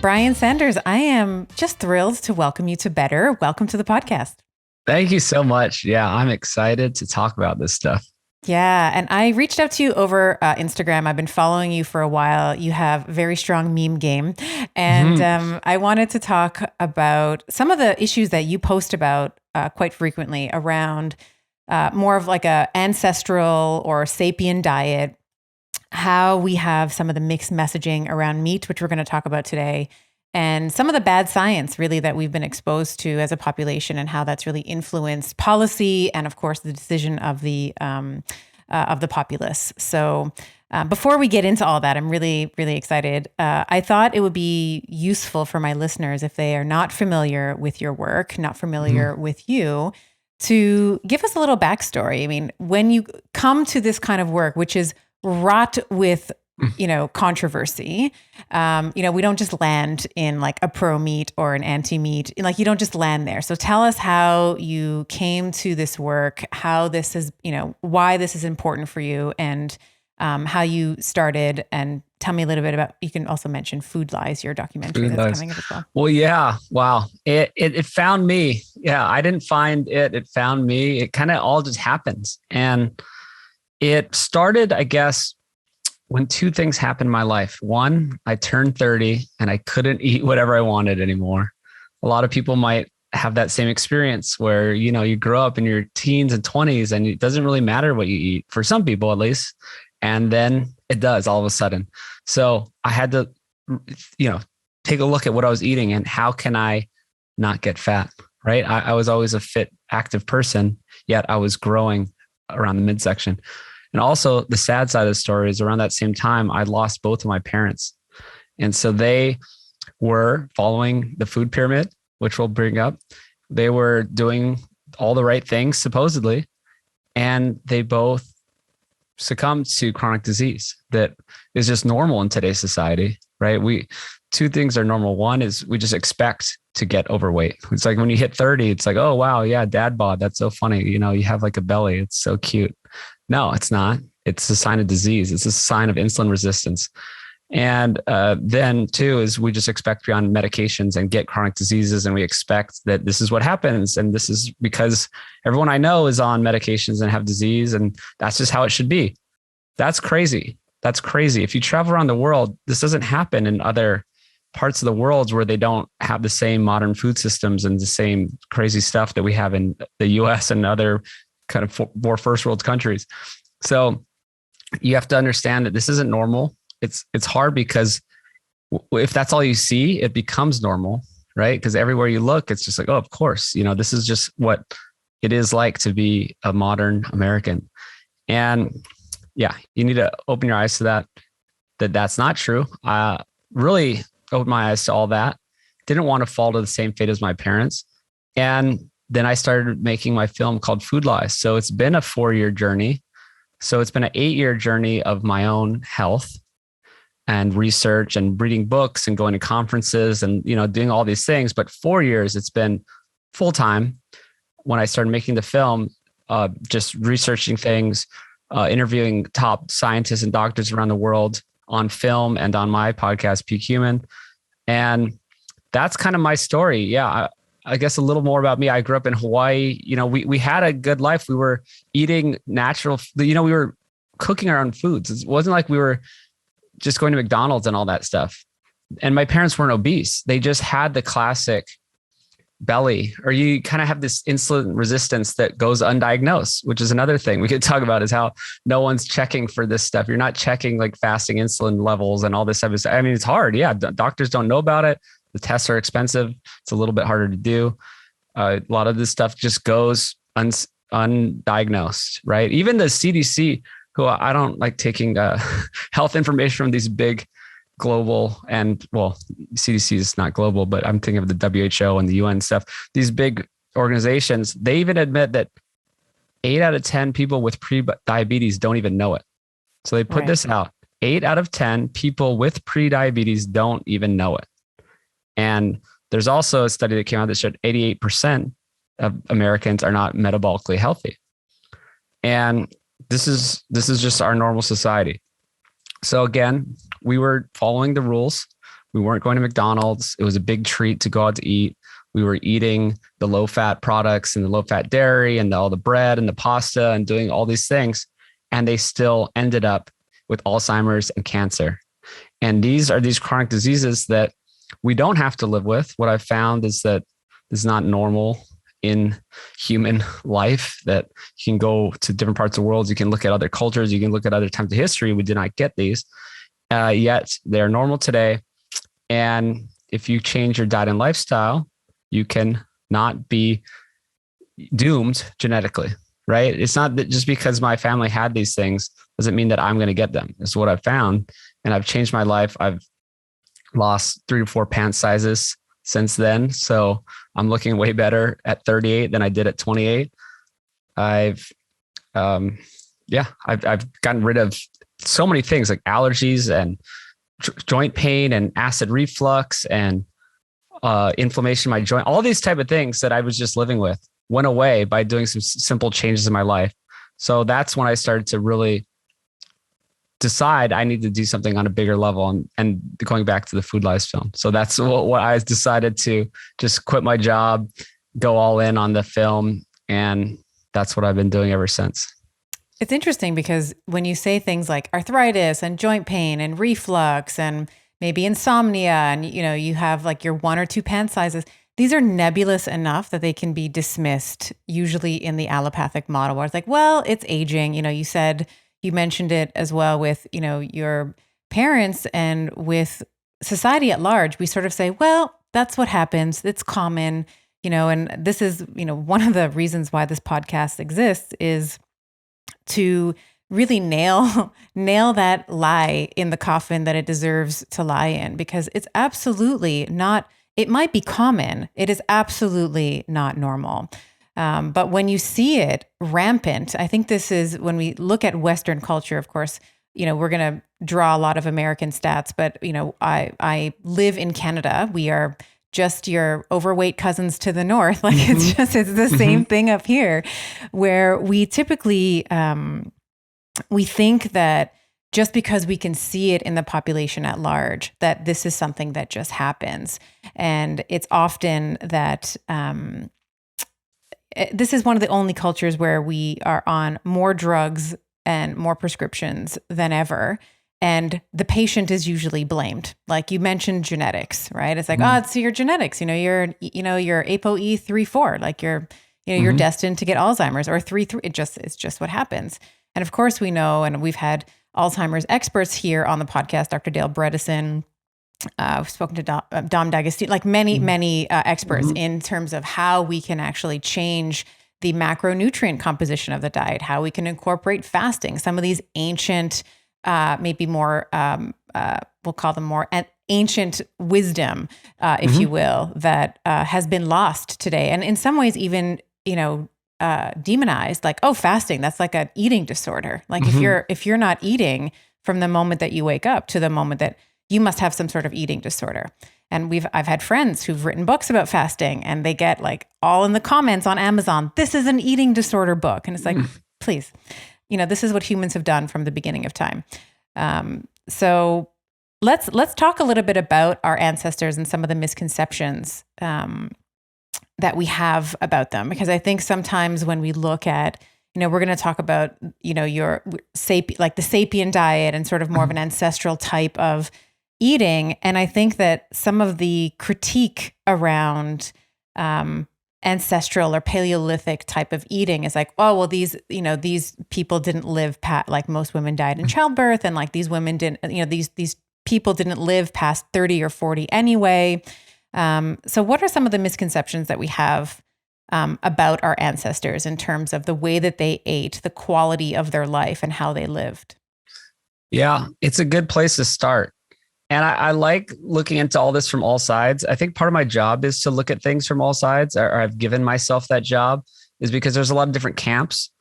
Brian Sanders, I am just thrilled to welcome you to Better. Welcome to the podcast. Thank you so much. Yeah, I'm excited to talk about this stuff. Yeah, and I reached out to you over Instagram. I've been following you for a while. You have a very strong meme game. And I wanted to talk about some of the issues that you post about quite frequently around more of like a ancestral or sapien diet, how we have some of the mixed messaging around meat, which we're going to talk about today, and some of the bad science really that we've been exposed to as a population and how that's really influenced policy and of course the decision of the populace. So before we get into all that, I'm really, really excited. I thought it would be useful for my listeners if they are not familiar with your work, not familiar with you, to give us a little backstory. I mean, when you come to this kind of work, which is wrought with controversy. We don't just land in like a pro meat or an anti meat. Like you don't just land there. So tell us how you came to this work, how this is, why this is important for you, and how you started. And tell me a little bit about. You can also mention Food Lies, your documentary that's coming up as well. Well, yeah, wow, it found me. Yeah, I didn't find it; it found me. It kind of all just happens, and it started, I guess, when two things happened in my life. One, I turned 30 and I couldn't eat whatever I wanted anymore. A lot of people might have that same experience where, you grow up in your teens and 20s and it doesn't really matter what you eat, for some people at least. And then it does all of a sudden. So I had to, take a look at what I was eating and how can I not get fat, right? I was always a fit, active person, yet I was growing around the midsection. And also the sad side of the story is around that same time, I lost both of my parents. And so they were following the food pyramid, which we'll bring up. They were doing all the right things, supposedly, and they both succumbed to chronic disease that is just normal in today's society, right? Two things are normal. One is we just expect to get overweight. It's like when you hit 30, it's like, oh, wow, yeah, dad bod. That's so funny. You have like a belly. It's so cute. No, it's not. It's a sign of disease. It's a sign of insulin resistance. And then two is we just expect to be on medications and get chronic diseases. And we expect that this is what happens. And this is because everyone I know is on medications and have disease. And that's just how it should be. That's crazy. That's crazy. If you travel around the world, this doesn't happen in other parts of the world where they don't have the same modern food systems and the same crazy stuff that we have in the US and other kind of more first world countries. So you have to understand that this isn't normal. It's hard because if that's all you see, it becomes normal, right? Because everywhere you look, it's just like, oh, of course, this is just what it is like to be a modern American. And yeah, you need to open your eyes to that's not true. Really opened my eyes to all that. Didn't want to fall to the same fate as my parents. And then I started making my film called Food Lies. So it's been a 4-year journey. So it's been an 8-year journey of my own health and research and reading books and going to conferences and, doing all these things. But 4 years, it's been full time. When I started making the film, just researching things, interviewing top scientists and doctors around the world on film and on my podcast, Peak Human. And that's kind of my story. Yeah. I guess a little more about me. I grew up in Hawaii. We had a good life. We were eating natural, we were cooking our own foods. It wasn't like we were just going to McDonald's and all that stuff. And my parents weren't obese. They just had the classic belly, or you kind of have this insulin resistance that goes undiagnosed, which is another thing we could talk about, is how no one's checking for this stuff. You're not checking like fasting insulin levels and all this stuff. I mean, it's hard. Yeah. Doctors don't know about it. The tests are expensive. It's a little bit harder to do. A lot of this stuff just goes undiagnosed, right? Even the CDC, who I don't like taking health information from these big global, and well, CDC is not global, but I'm thinking of the WHO and the UN stuff. These big organizations, they even admit that 8 out of 10 people with pre-diabetes don't even know it. So they put this out. 8 out of 10 people with pre-diabetes don't even know it. And there's also a study that came out that showed 88% of Americans are not metabolically healthy. And this is just our normal society. So again, we were following the rules. We weren't going to McDonald's. It was a big treat to go out to eat. We were eating the low fat products and the low fat dairy and all the bread and the pasta and doing all these things. And they still ended up with Alzheimer's and cancer. And these are these chronic diseases that we don't have to live with. What I've found is that it's not normal in human life, that you can go to different parts of the world. You can look at other cultures. You can look at other times of history. We did not get these, yet they're normal today. And if you change your diet and lifestyle, you can not be doomed genetically, right? It's not that just because my family had these things doesn't mean that I'm going to get them. It's what I've found. And I've changed my life. I've lost 3 to 4 pant sizes since then. So I'm looking way better at 38 than I did at 28. I've gotten rid of so many things like allergies and joint pain and acid reflux and inflammation in my joint. All these type of things that I was just living with went away by doing some simple changes in my life. So that's when I started to really decide I need to do something on a bigger level, and going back to the Food Lies film. So that's what I decided to just quit my job, go all in on the film. And that's what I've been doing ever since. It's interesting because when you say things like arthritis and joint pain and reflux and maybe insomnia, and you have like your 1 or 2 pant sizes, these are nebulous enough that they can be dismissed, usually in the allopathic model, where it's like, well, it's aging. You mentioned it as well with, your parents and with society at large. We sort of say, well, that's what happens. It's common, and this is, one of the reasons why this podcast exists is to really nail that lie in the coffin that it deserves to lie in, because it's absolutely not, it might be common. It is absolutely not normal. But when you see it rampant, I think this is when we look at Western culture, of course, we're going to draw a lot of American stats, but, I live in Canada. We are just your overweight cousins to the north. Like it's the same thing up here, where we typically, we think that just because we can see it in the population at large, that this is something that just happens. And it's often that, this is one of the only cultures where we are on more drugs and more prescriptions than ever. And the patient is usually blamed. Like you mentioned genetics, right? It's like, oh, it's your genetics. You're ApoE3/4. Like you're destined to get Alzheimer's, or 3/3. It's just what happens. And of course we know, and we've had Alzheimer's experts here on the podcast, Dr. Dale Bredesen. We've spoken to Dom D'Agostino, like many experts in terms of how we can actually change the macronutrient composition of the diet, how we can incorporate fasting, some of these ancient, maybe more, we'll call them more ancient wisdom, if you will, that has been lost today. And in some ways even, demonized, like, oh, fasting, that's like an eating disorder. Like if you're not eating from the moment that you wake up to the moment that you must have some sort of eating disorder. And I've had friends who've written books about fasting, and they get like all in the comments on Amazon, this is an eating disorder book. And it's like, please, this is what humans have done from the beginning of time. So let's talk a little bit about our ancestors and some of the misconceptions that we have about them. Because I think sometimes when we look at, we're going to talk about, your the sapien diet and sort of more of an ancestral type of eating. And I think that some of the critique around ancestral or Paleolithic type of eating is like, oh, well, these people didn't live like most women died in childbirth. And like these women didn't, these people didn't live past 30 or 40 anyway. So what are some of the misconceptions that we have about our ancestors in terms of the way that they ate, the quality of their life, and how they lived? Yeah, it's a good place to start. And I like looking into all this from all sides. I think part of my job is to look at things from all sides, or I've given myself that job, is because there's a lot of different camps.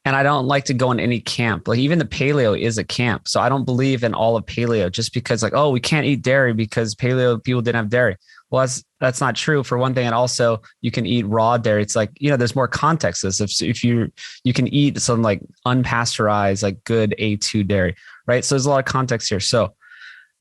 And I don't like to go in any camp. Like even the paleo is a camp. So I don't believe in all of paleo just because like, oh, we can't eat dairy because paleo people didn't have dairy. Well, that's not true for one thing. And also you can eat raw dairy. It's like, there's more context to this. If you can eat some like unpasteurized, like good A2 dairy, right? So there's a lot of context here. So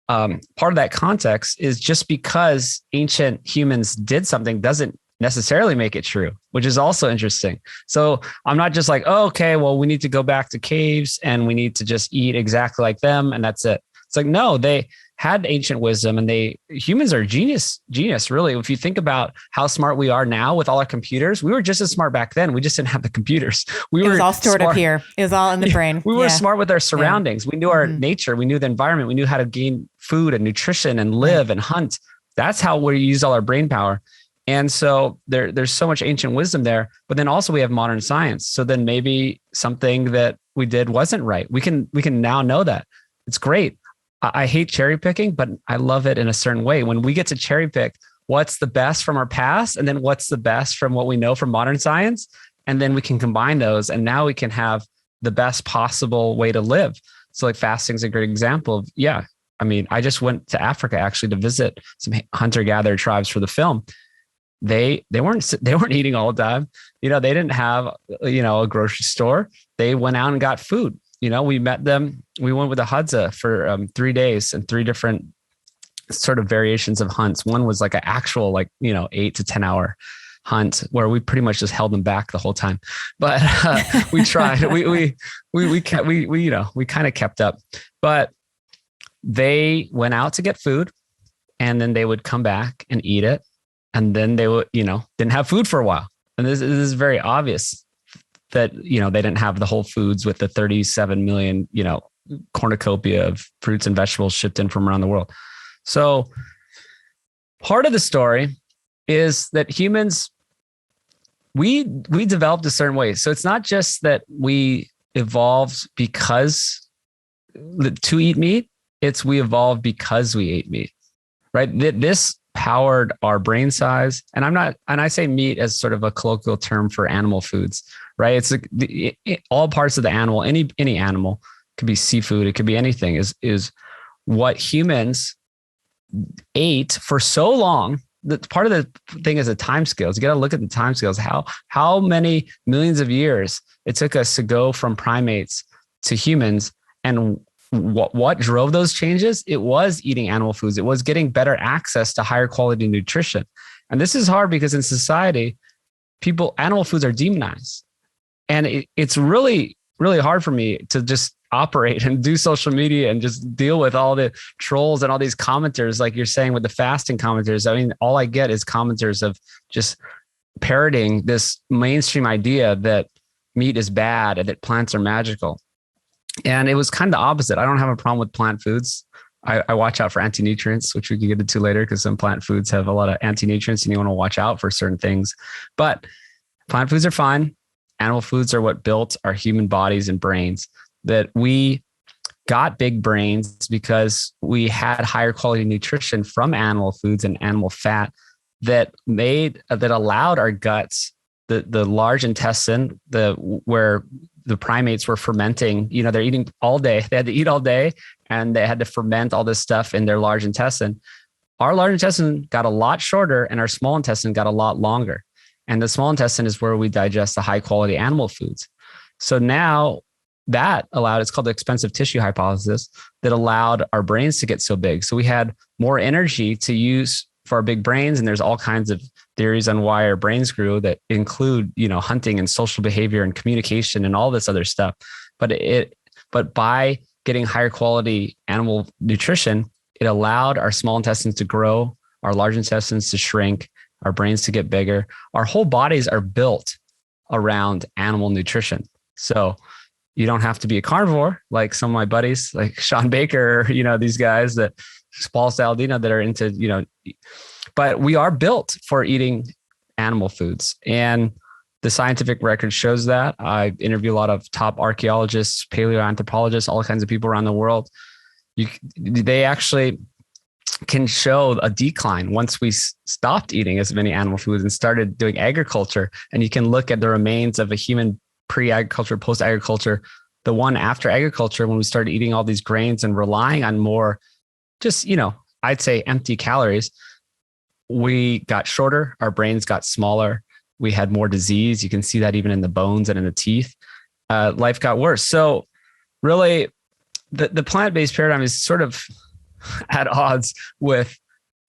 part of that context is just because ancient humans did something doesn't necessarily make it true, which is also interesting. So I'm not just like, oh, okay, well, we need to go back to caves and we need to just eat exactly like them and that's it. It's like, no, they had ancient wisdom and humans are genius, really. If you think about how smart we are now with all our computers, we were just as smart back then. We just didn't have the computers. It was all stored up here. It was all in the brain. We were smart with our surroundings. We knew our nature. We knew the environment. We knew how to gain food and nutrition and live and hunt. That's how we use all our brain power. And so there's so much ancient wisdom there, but then also we have modern science. So then maybe something that we did wasn't right. We can now know that. It's great. I hate cherry picking, but I love it in a certain way. When we get to cherry pick what's the best from our past and then what's the best from what we know from modern science, and then we can combine those and now we can have the best possible way to live. So like fasting is a great example of, I mean, I just went to Africa actually to visit some hunter-gatherer tribes for the film. They weren't eating all the time. They didn't have, a grocery store. They went out and got food. We met them. We went with a Hadza for 3 days and 3 different sort of variations of hunts. One was like an actual 8 to 10 hour hunt where we pretty much just held them back the whole time. But we tried. we kind of kept up. But they went out to get food, and then they would come back and eat it, and then they would didn't have food for a while. And this is very obvious that, they didn't have the whole foods with the 37 million, cornucopia of fruits and vegetables shipped in from around the world. So part of the story is that humans, we developed a certain way. So it's not just that we evolved because to eat meat, it's we evolved because we ate meat, right? This powered our brain size. And I say meat as sort of a colloquial term for animal foods, right? It's all parts of the animal, any animal, could be seafood, it could be anything, is what humans ate for so long. That part of the thing is the time scales. You got to look at the time scales, how many millions of years it took us to go from primates to humans. And what drove those changes? It was eating animal foods. It was getting better access to higher quality nutrition. And this is hard because in society, animal foods are demonized. And it's really, really hard for me to just operate and do social media and just deal with all the trolls and all these commenters, like you're saying with the fasting commenters. I mean, all I get is commenters of just parroting this mainstream idea that meat is bad and that plants are magical. And it was kind of the opposite. I don't have a problem with plant foods. I watch out for anti-nutrients, which we can get into later because some plant foods have a lot of anti-nutrients and you want to watch out for certain things. But plant foods are fine. Animal foods are what built our human bodies and brains. That we got big brains because we had higher quality nutrition from animal foods and animal fat that allowed our guts, the large intestine, where the primates were fermenting, they're eating all day. They had to eat all day and they had to ferment all this stuff in their large intestine. Our large intestine got a lot shorter and our small intestine got a lot longer. And the small intestine is where we digest the high quality animal foods. So now that allowed, it's called the expensive tissue hypothesis, that allowed our brains to get so big. So we had more energy to use for our big brains. And there's all kinds of theories on why our brains grew that include, hunting and social behavior and communication and all this other stuff. But by getting higher quality animal nutrition, it allowed our small intestines to grow, our large intestines to shrink, our brains to get bigger. Our whole bodies are built around animal nutrition. So you don't have to be a carnivore like some of my buddies, like Sean Baker, these guys that Paul Saladino that are into, but we are built for eating animal foods. And the scientific record shows that. I interview a lot of top archaeologists, paleoanthropologists, all kinds of people around the world. They actually can show a decline once we stopped eating as many animal foods and started doing agriculture. And you can look at the remains of a human pre-agriculture, post-agriculture, the one after agriculture, when we started eating all these grains and relying on more, just, I'd say empty calories, we got shorter, our brains got smaller, we had more disease. You can see that even in the bones and in the teeth. Life got worse. So really, the plant-based paradigm is sort of at odds with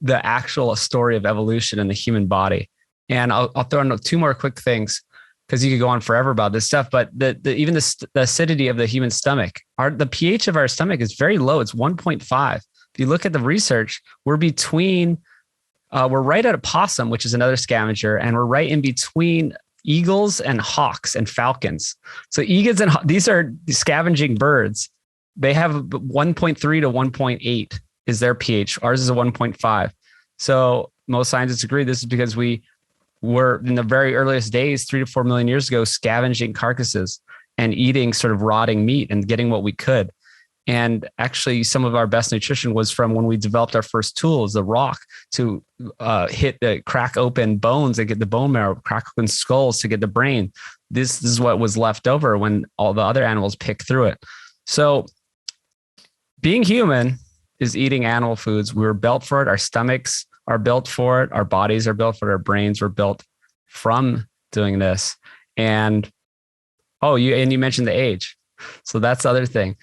the actual story of evolution in the human body. And I'll throw in two more quick things because you could go on forever about this stuff. But even the acidity of the human stomach, the pH of our stomach is very low. It's 1.5. If you look at the research, we're right at a possum, which is another scavenger, and we're right in between eagles and hawks and falcons. So eagles and these are scavenging birds. They have 1.3 to 1.8 is their pH. Ours is a 1.5. So most scientists agree this is because we were in the very earliest days, 3 to 4 million years ago, scavenging carcasses and eating sort of rotting meat and getting what we could. And actually, some of our best nutrition was from when we developed our first tools, the rock, to crack open bones and get the bone marrow, crack open skulls to get the brain. This is what was left over when all the other animals picked through it. So being human is eating animal foods. We were built for it. Our stomachs are built for it. Our bodies are built for it. Our brains were built from doing this. And you mentioned the age. So that's the other thing.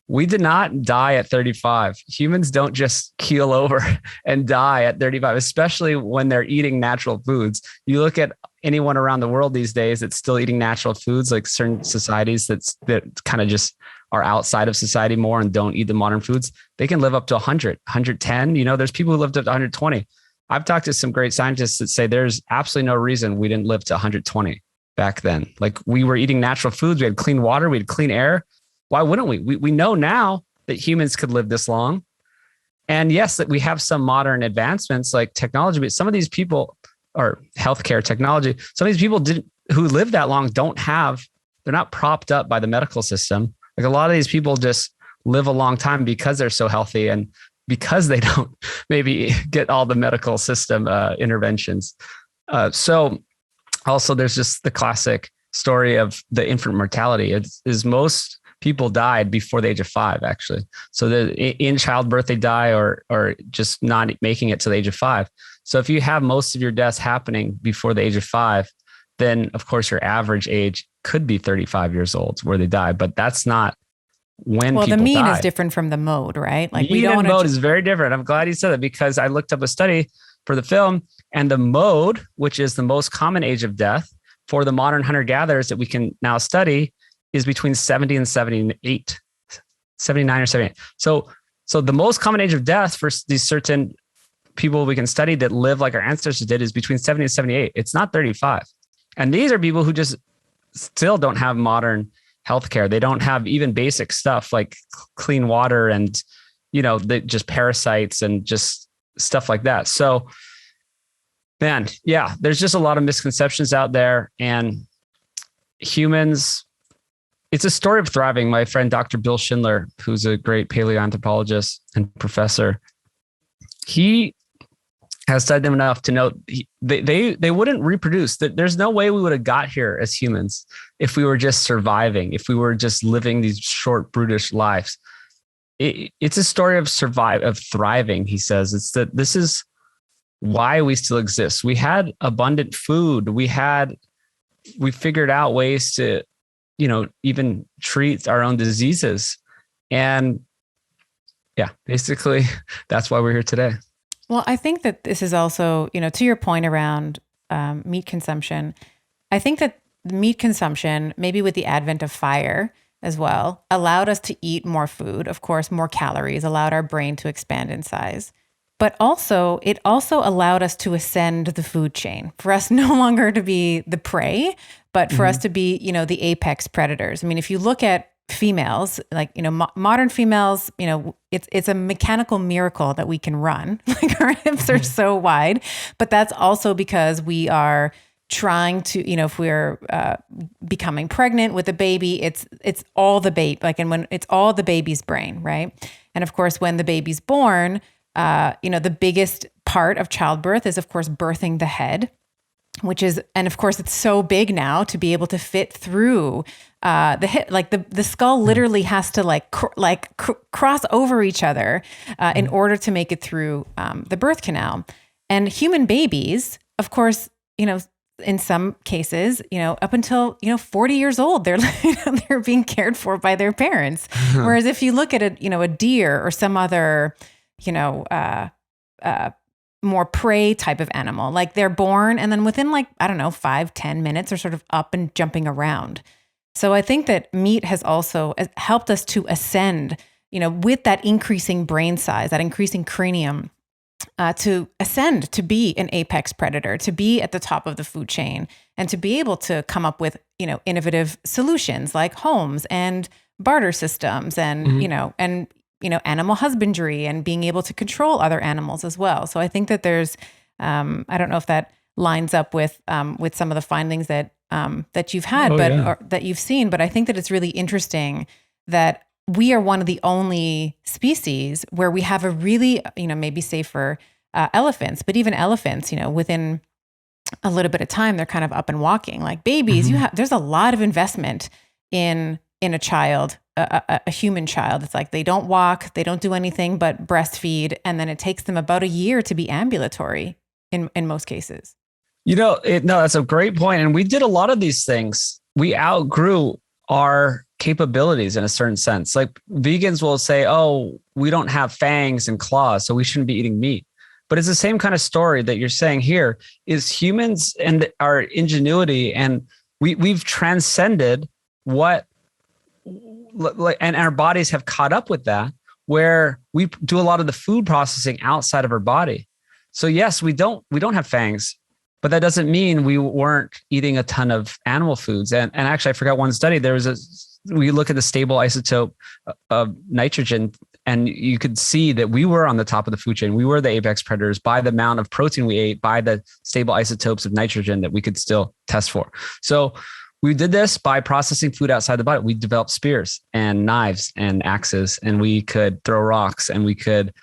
We did not die at 35. Humans don't just keel over and die at 35, especially when they're eating natural foods. You look at anyone around the world these days that's still eating natural foods, like certain societies that kind of just are outside of society more and don't eat the modern foods. They can live up to 100, 110. There's people who lived up to 120. I've talked to some great scientists that say there's absolutely no reason we didn't live to 120 back then. Like, we were eating natural foods. We had clean water. We had clean air. Why wouldn't we? We know now that humans could live this long. And yes, that we have some modern advancements like technology, but some of these people, or healthcare technology, some of these people who live that long they're not propped up by the medical system. Like, a lot of these people just live a long time because they're so healthy and because they don't maybe get all the medical system interventions. So also there's just the classic story of the infant mortality. It is most people died before the age of 5, actually. So in childbirth, they die or just not making it to the age of 5. So if you have most of your deaths happening before the age of 5, then of course your average age could be 35 years old where they die, but that's not when people die. Well, the mean is different from the mode, right? Like, mean and mode is very different. I'm glad you said that because I looked up a study for the film, and the mode, which is the most common age of death for the modern hunter-gatherers that we can now study, is between 70 and 78, 79 or 78. So the most common age of death for these certain people we can study that live like our ancestors did is between 70 and 78. It's not 35. And these are people who just still don't have modern healthcare. They don't have even basic stuff like clean water and, just parasites and just stuff like that. So, man, yeah, there's just a lot of misconceptions out there, and humans, it's a story of thriving. My friend, Dr. Bill Schindler, who's a great paleoanthropologist and professor, he has studied them enough to know they wouldn't reproduce. There's no way we would have got here as humans if we were just surviving, if we were just living these short, brutish lives. It's a story of thriving, he says. It's that this is why we still exist. We had abundant food. We figured out ways to, even treat our own diseases. And yeah, basically that's why we're here today. Well, I think that this is also, to your point around meat consumption, I think that meat consumption, maybe with the advent of fire as well, allowed us to eat more food, of course, more calories, allowed our brain to expand in size. But it also allowed us to ascend the food chain, for us no longer to be the prey, but for us to be, the apex predators. I mean, if you look at females, like, modern females, it's a mechanical miracle that we can run. Like, our hips are so wide, but that's also because we are trying to, if we're becoming pregnant with a baby, it's all the baby, and when it's all the baby's brain, right? And of course, when the baby's born, the biggest part of childbirth is, of course, birthing the head, and of course, it's so big now to be able to fit through the hip. Like, the skull literally has to cross over each other in order to make it through the birth canal. And human babies, of course, in some cases, up until 40 years old, they're being cared for by their parents. Whereas if you look at a deer or some other uh, more prey type of animal. Like they're born and then within 5-10 minutes are sort of up and jumping around. So I think that meat has also helped us to ascend, with that increasing brain size, that increasing cranium, to ascend to be an apex predator, to be at the top of the food chain, and to be able to come up with, innovative solutions like homes and barter systems and, animal husbandry and being able to control other animals as well. So I think that there's, I don't know if that lines up with some of the findings that you've had, or that you've seen, but I think that it's really interesting that we are one of the only species where we have a really, maybe safer elephants, but even elephants, within a little bit of time, they're kind of up and walking. Like babies, there's a lot of investment in a child, a human child. It's like they don't walk, they don't do anything but breastfeed, and then it takes them about a year to be ambulatory in most cases. No, that's a great point. And we did a lot of these things. We outgrew our capabilities in a certain sense. Like vegans will say, oh, we don't have fangs and claws, so we shouldn't be eating meat. But it's the same kind of story that you're saying here is humans and our ingenuity. And we've transcended and our bodies have caught up with that, where we do a lot of the food processing outside of our body. So yes, we don't have fangs, but that doesn't mean we weren't eating a ton of animal foods. And actually, I forgot one study. We look at the stable isotope of nitrogen, and you could see that we were on the top of the food chain. We were the apex predators by the amount of protein we ate, by the stable isotopes of nitrogen that we could still test for. So we did this by processing food outside the body. We developed spears and knives and axes, and we could throw rocks, and we could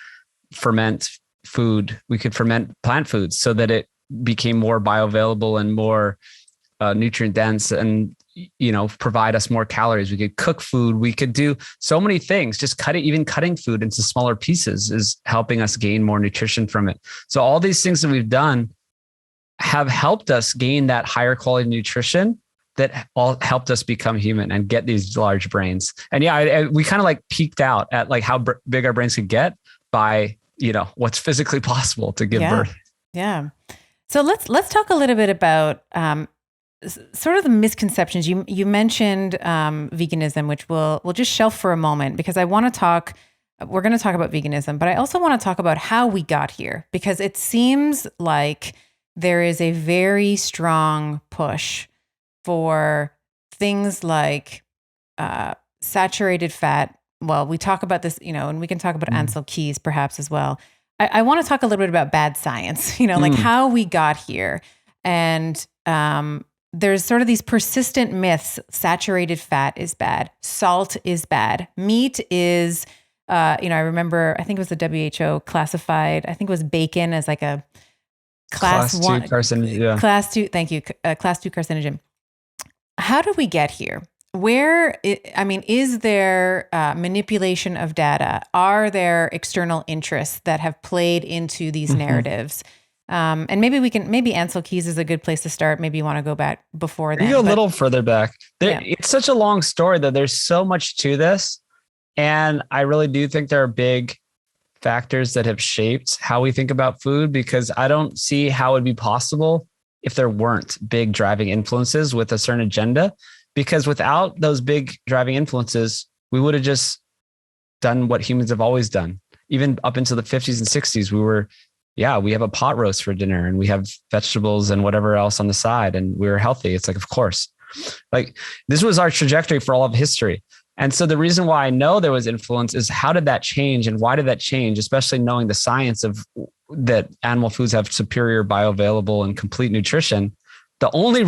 ferment food. We could ferment plant foods so that it became more bioavailable and more nutrient dense, and provide us more calories. We could cook food. We could do so many things. Just even cutting food into smaller pieces is helping us gain more nutrition from it. So all these things that we've done have helped us gain that higher quality nutrition that all helped us become human and get these large brains. And we kind of like peaked out at like how big our brains could get by, what's physically possible to give birth. Yeah. So let's talk a little bit about sort of the misconceptions. You mentioned veganism, which we'll just shelf for a moment because we're going to talk about veganism, but I also want to talk about how we got here, because it seems like there is a very strong push for things like saturated fat. Well, we talk about this, and we can talk about Ancel Keys perhaps as well. I want to talk a little bit about bad science, like how we got here. And there's sort of these persistent myths. Saturated fat is bad. Salt is bad. Meat is, I remember, I think it was the WHO classified, I think it was bacon as like a class 2 carcinogen. Yeah. Class 2, thank you. Class 2 carcinogen. How did we get here? Is there manipulation of data? Are there external interests that have played into these narratives? And maybe Ancel Keys is a good place to start. Maybe you want to go back before that. You go a little further back. It's such a long story that there's so much to this. And I really do think there are big factors that have shaped how we think about food, because I don't see how it would be possible if there weren't big driving influences with a certain agenda. Because without those big driving influences, we would have just done what humans have always done. Even up until the 50s and 60s, we have a pot roast for dinner and we have vegetables and whatever else on the side, and we were healthy. It's like, of course, like this was our trajectory for all of history. And so the reason why I know there was influence is how did that change and why did that change? Especially knowing the science of that animal foods have superior bioavailable and complete nutrition. The only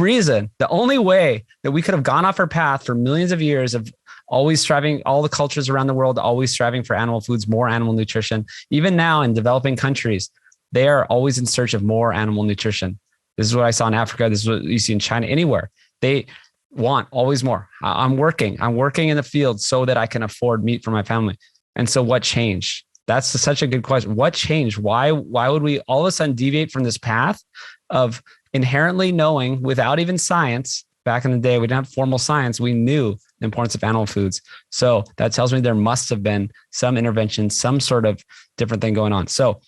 way that we could have gone off our path for millions of years of always striving, all the cultures around the world, always striving for animal foods, more animal nutrition. Even now in developing countries, they are always in search of more animal nutrition. This is what I saw in Africa. This is what you see in China, anywhere. They want always more. I'm working in the field so that I can afford meat for my family. And so what changed? That's such a good question. What changed? Why would we all of a sudden deviate from this path of inherently knowing, without even science? Back in the day, we didn't have formal science. We knew the importance of animal foods. So that tells me there must have been some intervention, some sort of different thing going on. So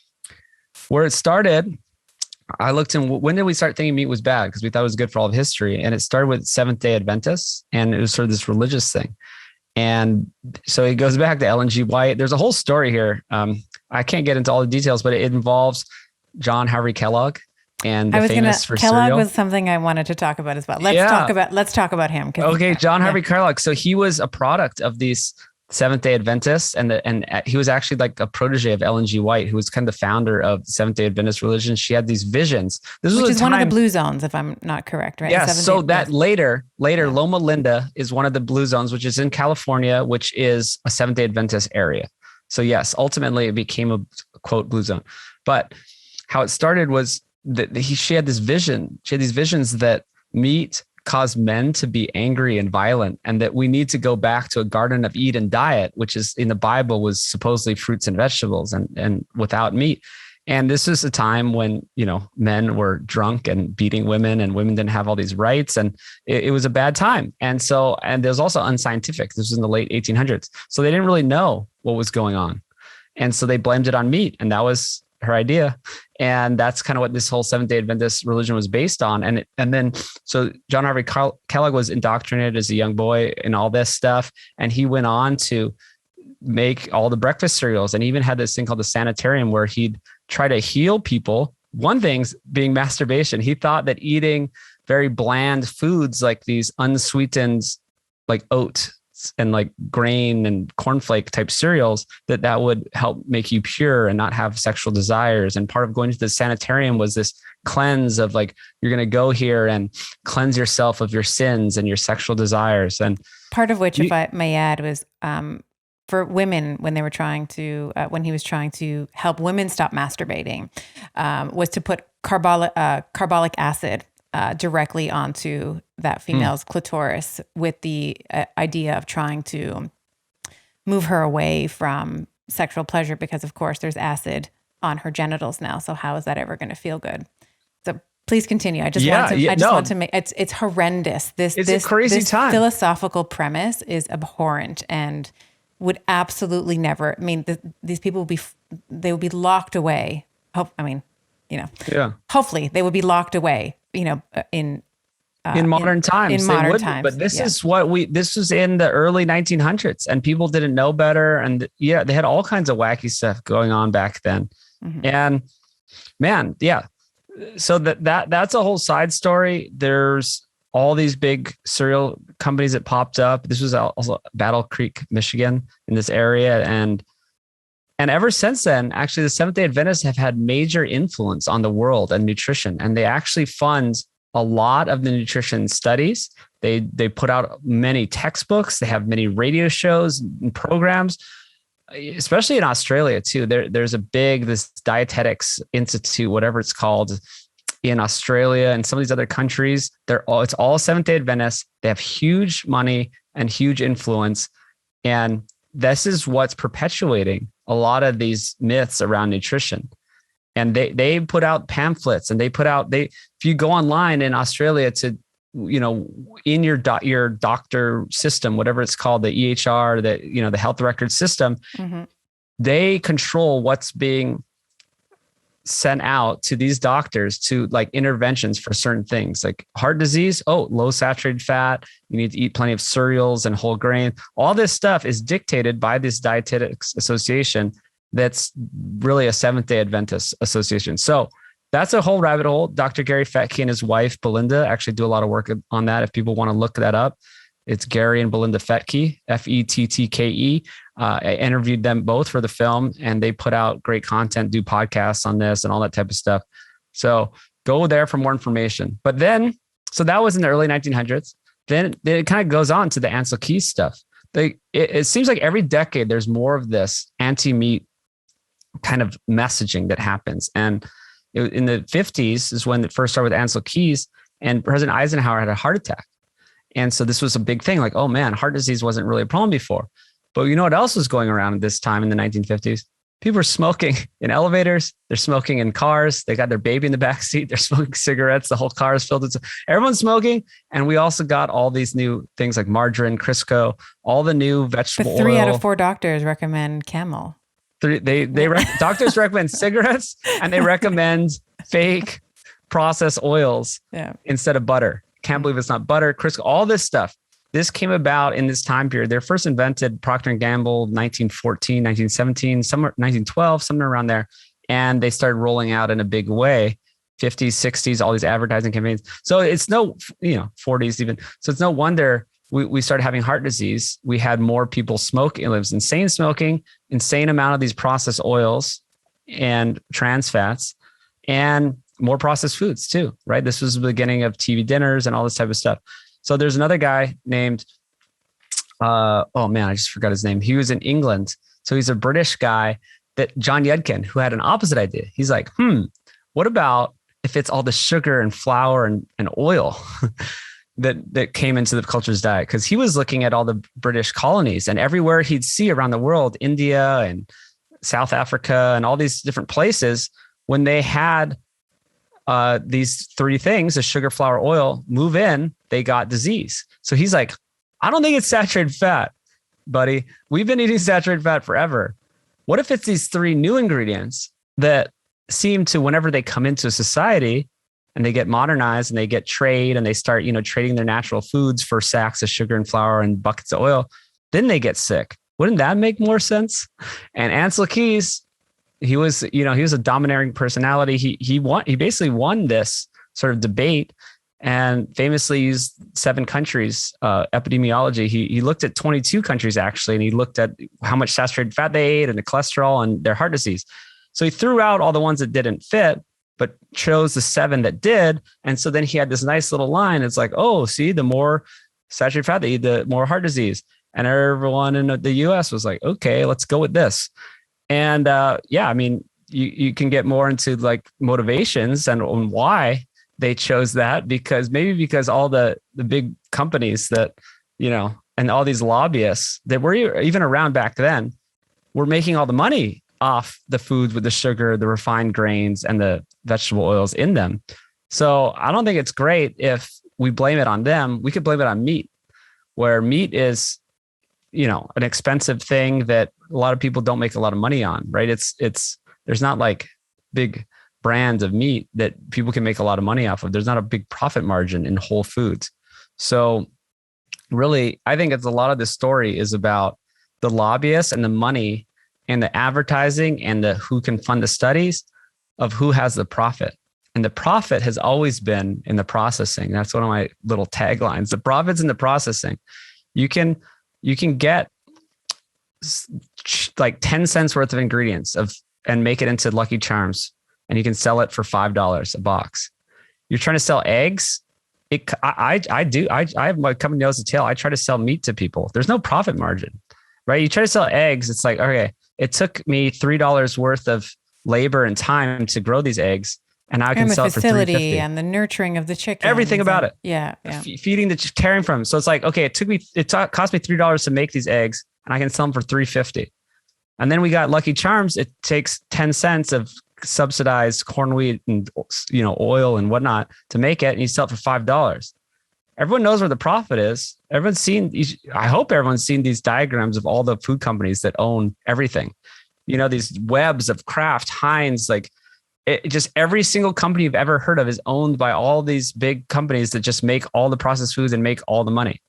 where it started, I looked in, when did we start thinking meat was bad? Because we thought it was good for all of history. And it started with Seventh-day Adventists, and it was sort of this religious thing. And so it goes back to Ellen G. White. There's a whole story here. I can't get into all the details, but it involves John Harvey Kellogg and the famous for Kellogg cereal. was something I wanted to talk about as well. Let's talk about him. Okay, John Harvey Kellogg. So he was a product of these Seventh-day Adventists, and he was actually like a protege of Ellen G. White, who was kind of the founder of the Seventh-day Adventist religion. She had these visions. Which is one of the blue zones, if I'm not correct, right? Yes. So that later, Loma Linda is one of the blue zones, which is in California, which is a Seventh-day Adventist area. So yes, ultimately it became a quote blue zone. But how it started was that she had this vision. She had these visions that meat caused men to be angry and violent, and that we need to go back to a Garden of Eden diet, which is in the Bible was supposedly fruits and vegetables and without meat. And this is a time when, men were drunk and beating women, and women didn't have all these rights, and it was a bad time. And it was also unscientific. This was in the late 1800s. So they didn't really know what was going on. And so they blamed it on meat, and that was her idea. And that's kind of what this whole Seventh-day Adventist religion was based on. And then John Harvey Kellogg was indoctrinated as a young boy in all this stuff. And he went on to make all the breakfast cereals, and even had this thing called the sanitarium, where he'd try to heal people. One thing's being masturbation. He thought that eating very bland foods like these unsweetened, like oat and like grain and cornflake type cereals, that would help make you pure and not have sexual desires. And part of going to the sanitarium was this cleanse of like, you're going to go here and cleanse yourself of your sins and your sexual desires. And part of which, if I may add, was for women, when they were trying to, when he was trying to help women stop masturbating, was to put carbolic acid directly onto that female's clitoris, with the idea of trying to move her away from sexual pleasure, because of course there's acid on her genitals now. So how is that ever going to feel good? So please continue. I just want to make it's horrendous. This a crazy time. Philosophical premise is abhorrent and would absolutely never. I mean, these people would be locked away. Hopefully they would be locked away. In modern times, but this was in the early 1900s, and people didn't know better. And they had all kinds of wacky stuff going on back then. Mm-hmm. And man, so that's a whole side story. There's all these big cereal companies that popped up. This was also Battle Creek, Michigan, in this area. And ever since then, actually, the Seventh-day Adventists have had major influence on the world and nutrition. And they actually fund a lot of the nutrition studies. They put out many textbooks. They have many radio shows and programs, especially in Australia too. There's this Dietetics Institute, whatever it's called, in Australia and some of these other countries. It's all Seventh-day Adventists. They have huge money and huge influence. And this is what's perpetuating a lot of these myths around nutrition. And they put out pamphlets, and if you go online in Australia to, in your doctor system, whatever it's called, the EHR, the health record system, mm-hmm. they control what's being sent out to these doctors to like interventions for certain things like heart disease. Low saturated fat. You need to eat plenty of cereals and whole grain. All this stuff is dictated by this Dietetics Association. That's really a Seventh-day Adventist association. So that's a whole rabbit hole. Dr. Gary Fettke and his wife, Belinda, actually do a lot of work on that. If people want to look that up, it's Gary and Belinda Fettke, Fettke. I interviewed them both for the film, and they put out great content, do podcasts on this and all that type of stuff. So go there for more information. But then, so that was in the early 1900s. Then it kind of goes on to the Ancel Keys stuff. It seems like every decade there's more of this anti-meat kind of messaging that happens. And in the 50s is when it first started with Ancel Keys, and President Eisenhower had a heart attack. And so this was a big thing, like, oh man, heart disease wasn't really a problem before. But you know what else was going around at this time in the 1950s? People are smoking in elevators. They're smoking in cars. They got their baby in the back seat. They're smoking cigarettes. The whole car is filled with, everyone's smoking. And we also got all these new things like margarine, Crisco, all the new vegetable But 3 oil. out of 4 doctors recommend Camel. Doctors recommend cigarettes, and they recommend fake processed oils instead of butter. Can't believe it's not butter, Crisco, all this stuff. This came about in this time period. They're first invented Procter & Gamble 1914, 1917, somewhere 1912, somewhere around there. And they started rolling out in a big way, 50s, 60s, all these advertising campaigns. So it's 40s even. So it's no wonder we started having heart disease. We had more people smoking. It was insane smoking, insane amount of these processed oils and trans fats, and more processed foods too, right? This was the beginning of TV dinners and all this type of stuff. So there's another guy named, I just forgot his name. He was in England. So he's a British guy, that John Yudkin, who had an opposite idea. He's like, what about if it's all the sugar and flour and oil that came into the culture's diet? Because he was looking at all the British colonies, and everywhere he'd see around the world, India and South Africa and all these different places, when they had these 3 things, the sugar, flour, oil, move in, they got disease. So he's like, I don't think it's saturated fat, buddy. We've been eating saturated fat forever. What if it's these 3 new ingredients that seem to, whenever they come into a society and they get modernized and they get trade and they start, trading their natural foods for sacks of sugar and flour and buckets of oil, then they get sick. Wouldn't that make more sense? And Ancel Keys, he was a domineering personality. He basically won this sort of debate, and famously used 7 countries, epidemiology. He looked at 22 countries actually, and he looked at how much saturated fat they ate and the cholesterol and their heart disease. So he threw out all the ones that didn't fit, but chose the 7 that did. And so then he had this nice little line. It's like, oh, see, the more saturated fat they eat, the more heart disease. And everyone in the US was like, okay, let's go with this. And you can get more into like motivations and why they chose that, because all the big companies that, and all these lobbyists that were even around back then were making all the money off the foods with the sugar, the refined grains, and the vegetable oils in them. So I don't think it's great if we blame it on them. We could blame it on meat, where meat is, an expensive thing that a lot of people don't make a lot of money on, right? There's not like big brands of meat that people can make a lot of money off of. There's not a big profit margin in whole foods. So really, I think it's a lot of this story is about the lobbyists and the money and the advertising and the who can fund the studies of who has the profit. And the profit has always been in the processing. That's one of my little taglines. The profit's in the processing. You can get like 10 cents worth of ingredients and make it into Lucky Charms, and you can sell it for $5 a box. You're trying to sell eggs. I have my company nose to tail. I try to sell meat to people. There's no profit margin, right? You try to sell eggs. It's like, okay, it took me $3 worth of labor and time to grow these eggs, and now I can sell it for $3.50. And the nurturing of the chicken. Everything about it. Yeah. Feeding caring from. So it's like, okay, it cost me $3 to make these eggs, and I can sell them for $3.50. And then we got Lucky Charms. It takes 10 cents of subsidized corn wheat and oil and whatnot to make it, and you sell it for $5. Everyone knows where the profit is. I hope everyone's seen these diagrams of all the food companies that own everything. These webs of Kraft, Heinz, just every single company you've ever heard of is owned by all these big companies that just make all the processed foods and make all the money.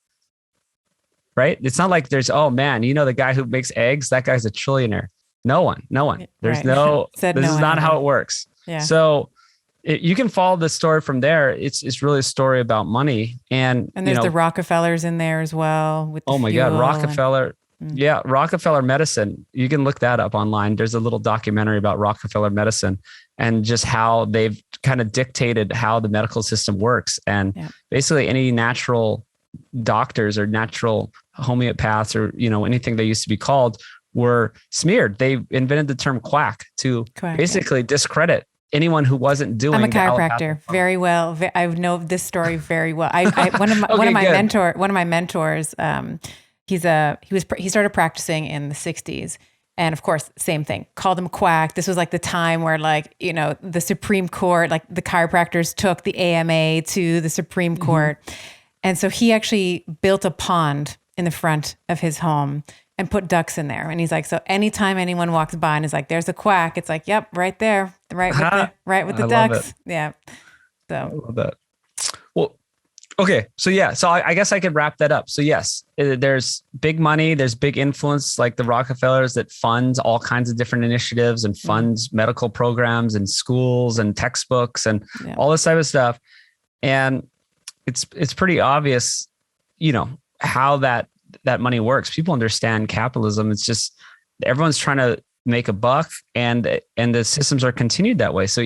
Right? It's not like there's, oh man, the guy who makes eggs, that guy's a trillionaire. No one. There's this is not how it works. Yeah. So you can follow the story from there. It's really a story about money. And there's the Rockefellers in there as well. With the God, Rockefeller. Yeah. Rockefeller medicine. You can look that up online. There's a little documentary about Rockefeller medicine and just how they've kind of dictated how the medical system works. And basically any natural doctors or natural homeopaths or, anything they used to be called were smeared. They invented the term quack to basically discredit anyone who wasn't doing. I'm a chiropractor. Very well. I know this story very well. One of my mentors. He started practicing in the 60s, And of course, same thing, called him quack. This was like the time where like, you know, the Supreme Court, like the chiropractors took the AMA to the Supreme Court. And so he actually built a pond in the front of his home and put ducks in there. And he's like, so anytime anyone walks by and is like, there's a quack, it's like, yep, right there, right with the ducks. Yeah. So I love that. Well, okay. So yeah, so I guess I could wrap that up. So yes, there's big money, there's big influence, like the Rockefellers that funds all kinds of different initiatives and funds medical programs and schools and textbooks and all this type of stuff. And it's pretty obvious, you know, how that money works. People understand capitalism. It's just everyone's trying to make a buck, and the systems are continued that way. So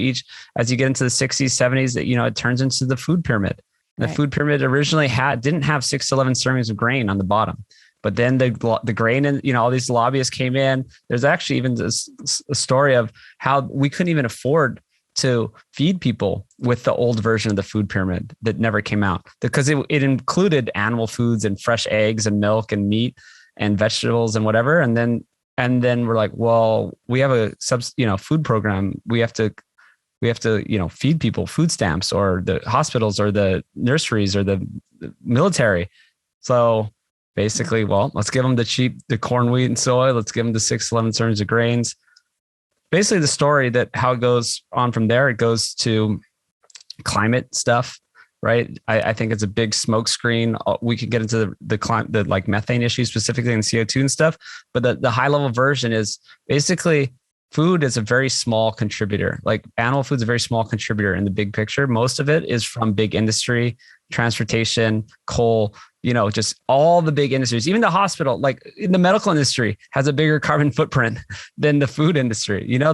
as you get into the 60s, 70s, that, you know, it turns into the food pyramid. The food pyramid originally didn't have 6 to 11 servings of grain on the bottom, but then the grain and, you know, all these lobbyists came in. There's actually even a story of how we couldn't even afford to feed people with the old version of the food pyramid that never came out, because it included animal foods and fresh eggs and milk and meat and vegetables and whatever. And then we're like, well, we have a food program. We have to, you know, feed people food stamps, or the hospitals or the nurseries or the military. So basically, well, let's give them the corn, wheat, and soy. Let's give them the 6 to 11 servings of grains. Basically the story that how it goes on from there, it goes to climate stuff, right? I think it's a big smoke screen. We could get into the like methane issue specifically and CO2 and stuff, but the high level version is basically food is a very small contributor. Like animal food is a very small contributor in the big picture. Most of it is from big industry, transportation, coal, you know, just all the big industries. Even the hospital, like in the medical industry, has a bigger carbon footprint than the food industry. You know,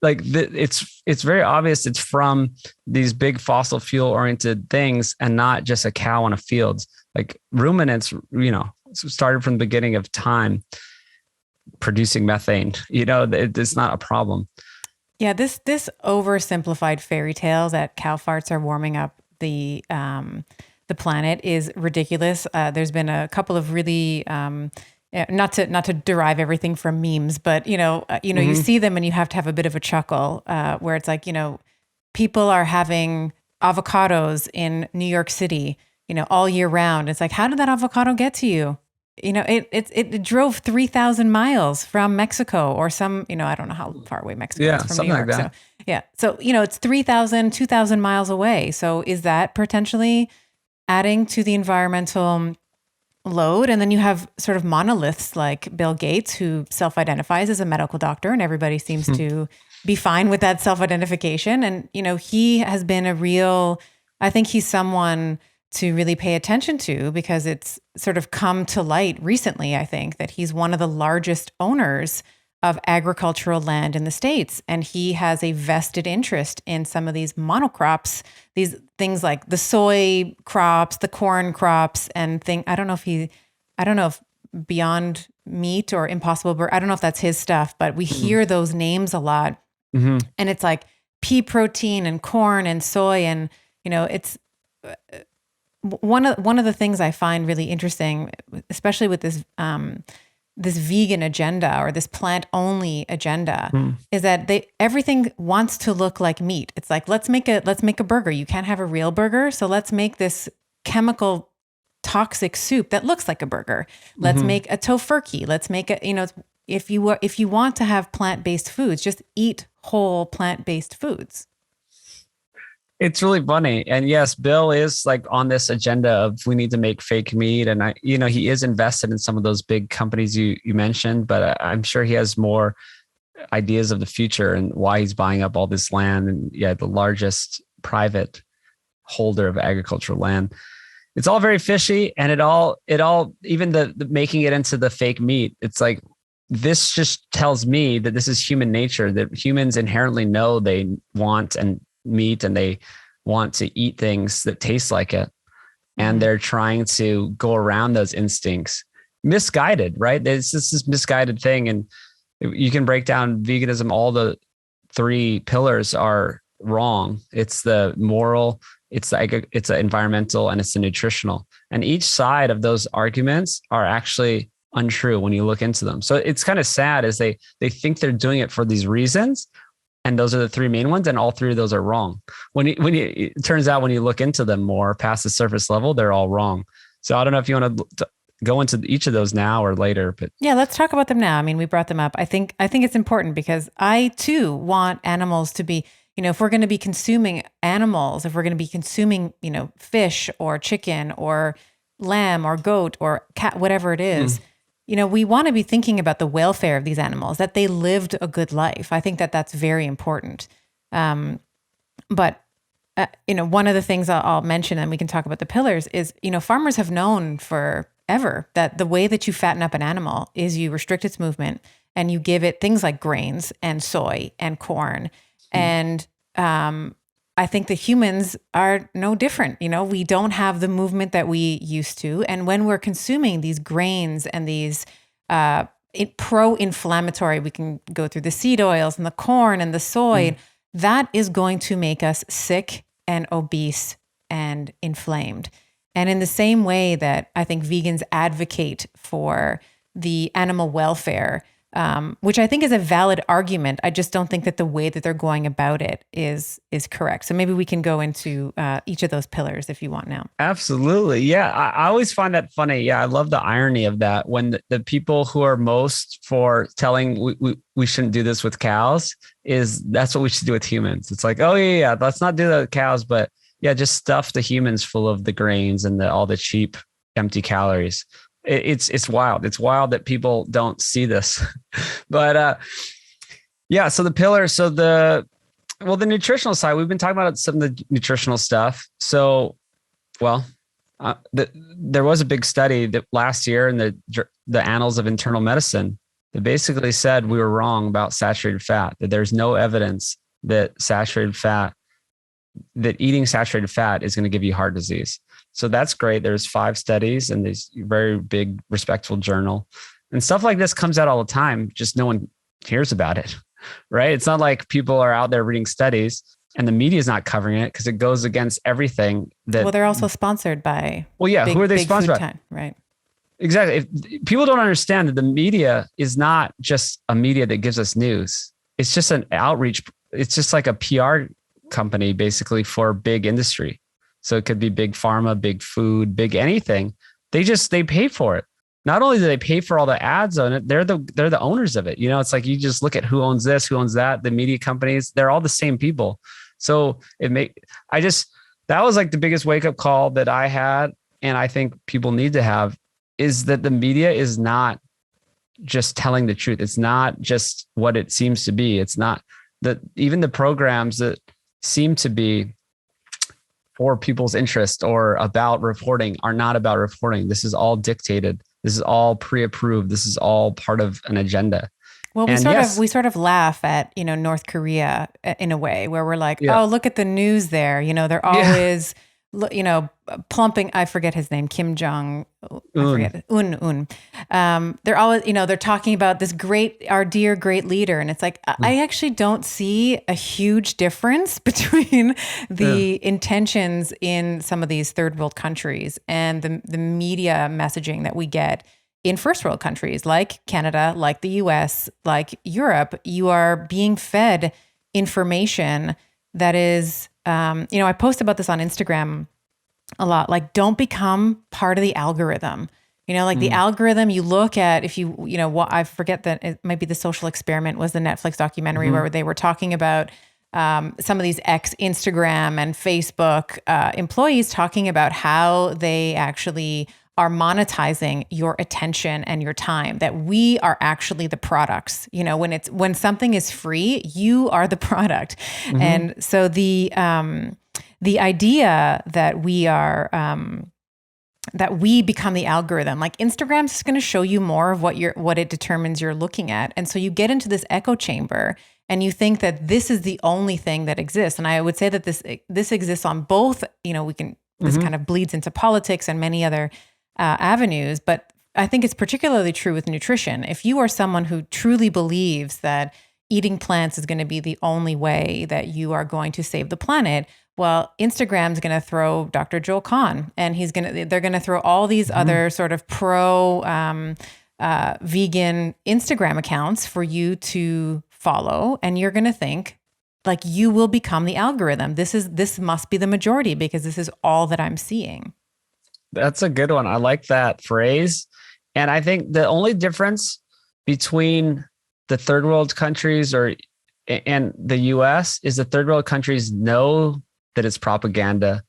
it's very obvious it's from these big fossil fuel oriented things and not just a cow on a field. Like ruminants, you know, started from the beginning of time producing methane. You know, it's not a problem. Yeah, this oversimplified fairy tale that cow farts are warming up the planet is ridiculous. There's been a couple of really not to derive everything from memes, but you see them and you have to have a bit of a chuckle where it's like, you know, people are having avocados in New York City, you know, all year round. It's like, how did that avocado get to you? You know, it drove 3,000 miles from Mexico or some, you know, I don't know how far away Mexico is from New York. Like that. So, yeah. So, you know, it's 3,000, 2,000 miles away. So is that potentially adding to the environmental load? And then you have sort of monoliths like Bill Gates, who self-identifies as a medical doctor, and everybody seems to be fine with that self-identification. And, you know, he has been I think he's someone to really pay attention to, because it's sort of come to light recently, I think, that he's one of the largest owners of agricultural land in the States. And he has a vested interest in some of these monocrops, these things like the soy crops, the corn crops, and I don't know if Beyond Meat or Impossible Burger, I don't know if that's his stuff, but we hear those names a lot. And it's like pea protein and corn and soy. And, you know, it's one of the things I find really interesting, especially with this this vegan agenda or this plant-only agenda, is that everything wants to look like meat. It's like, let's make a burger. You can't have a real burger, so let's make this chemical toxic soup that looks like a burger. Let's make a tofurkey. Let's make a, you know, if you want to have plant-based foods, just eat whole plant-based foods. It's really funny. And yes, Bill is like on this agenda of we need to make fake meat. And he is invested in some of those big companies you mentioned, but I'm sure he has more ideas of the future and why he's buying up all this land. And the largest private holder of agricultural land. It's all very fishy, and it all even the making it into the fake meat. It's like, this just tells me that this is human nature, that humans inherently know they want and meat and they want to eat things that taste like it. And they're trying to go around those instincts, misguided, right? It's just this misguided thing. And you can break down veganism. All the 3 pillars are wrong. It's the moral, it's the environmental, and it's the nutritional. And each side of those arguments are actually untrue when you look into them. So it's kind of sad as they think they're doing it for these reasons. And those are the three main ones. And all three of those are wrong. It turns out when you look into them more past the surface level, they're all wrong. So I don't know if you want to go into each of those now or later, but yeah, let's talk about them now. I mean, we brought them up. I think it's important because I too want animals to be, if we're going to be consuming animals, if we're going to be consuming, fish or chicken or lamb or goat or cat, whatever it is, we want to be thinking about the welfare of these animals, that they lived a good life. I think that that's very important. But one of the things I'll mention, and we can talk about the pillars, is, farmers have known forever that the way that you fatten up an animal is you restrict its movement and you give it things like grains and soy and corn. And I think the humans are no different. We don't have the movement that we used to. And when we're consuming these grains and these pro-inflammatory, we can go through the seed oils and the corn and the soy, that is going to make us sick and obese and inflamed. And in the same way that I think vegans advocate for the animal welfare, which I think is a valid argument, I just don't think that the way that they're going about it is correct. So maybe we can go into each of those pillars if you want now. Absolutely. Yeah. I always find that funny. Yeah. I love the irony of that when the people who are most for telling we shouldn't do this with cows that's what we should do with humans. It's like, oh yeah, let's not do that with cows, but yeah, just stuff the humans full of the grains and all the cheap empty calories. It's wild. It's wild that people don't see this, but yeah. So the pillar. So the nutritional side. We've been talking about some of the nutritional stuff. So, there was a big study that last year in the Annals of Internal Medicine that basically said we were wrong about saturated fat. That there's no evidence that eating saturated fat is going to give you heart disease. So that's great. There's 5 studies in this very big, respectable journal. And stuff like this comes out all the time. Just no one hears about it, right? It's not like people are out there reading studies and the media is not covering it because it goes against everything that... Well, they're also sponsored by... Well, yeah. Who are they sponsored by? Right. Exactly. If people don't understand that the media is not just a media that gives us news. It's just an outreach. It's just like a PR company basically for big industry. So it could be big pharma, big food, big anything. They pay for it. Not only do they pay for all the ads on it, they're the owners of it. It's like you just look at who owns this, who owns that, the media companies, they're all the same people. So that was like the biggest wake up call that I had. And I think people need to have is that the media is not just telling the truth. It's not just what it seems to be. It's not that even the programs that seem to be for people's interest or about reporting are not about reporting. This is all dictated. This is all pre-approved. This is all part of an agenda. Well, we sort of laugh at, North Korea in a way where we're like, oh, look at the news there. They're always, plumping, I forget his name, Kim Jong, Un. They're always, they're talking about this our dear great leader. And it's like, I actually don't see a huge difference between the intentions in some of these third world countries and the media messaging that we get in first world countries like Canada, like the US, like Europe. You are being fed information that is, I post about this on Instagram a lot, like don't become part of the algorithm. The algorithm you look at, if I forget that it might be The Social Experiment was the Netflix documentary where they were talking about some of these Instagram and Facebook employees talking about how they actually are monetizing your attention and your time, that we are actually the products. When something is free, you are the product. And so the idea that we are, that we become the algorithm, like Instagram's just going to show you more of what it determines you're looking at. And so you get into this echo chamber and you think that this is the only thing that exists. And I would say that this exists on both, this kind of bleeds into politics and many other avenues, but I think it's particularly true with nutrition. If you are someone who truly believes that eating plants is going to be the only way that you are going to save the planet, well, Instagram's going to throw Dr. Joel Kahn, and they're going to throw all these other sort of pro vegan Instagram accounts for you to follow, and you're going to think like you will become the algorithm. This must be the majority because this is all that I'm seeing. That's a good one. I like that phrase. And I think the only difference between the third world countries and the US is the third world countries know that it's propaganda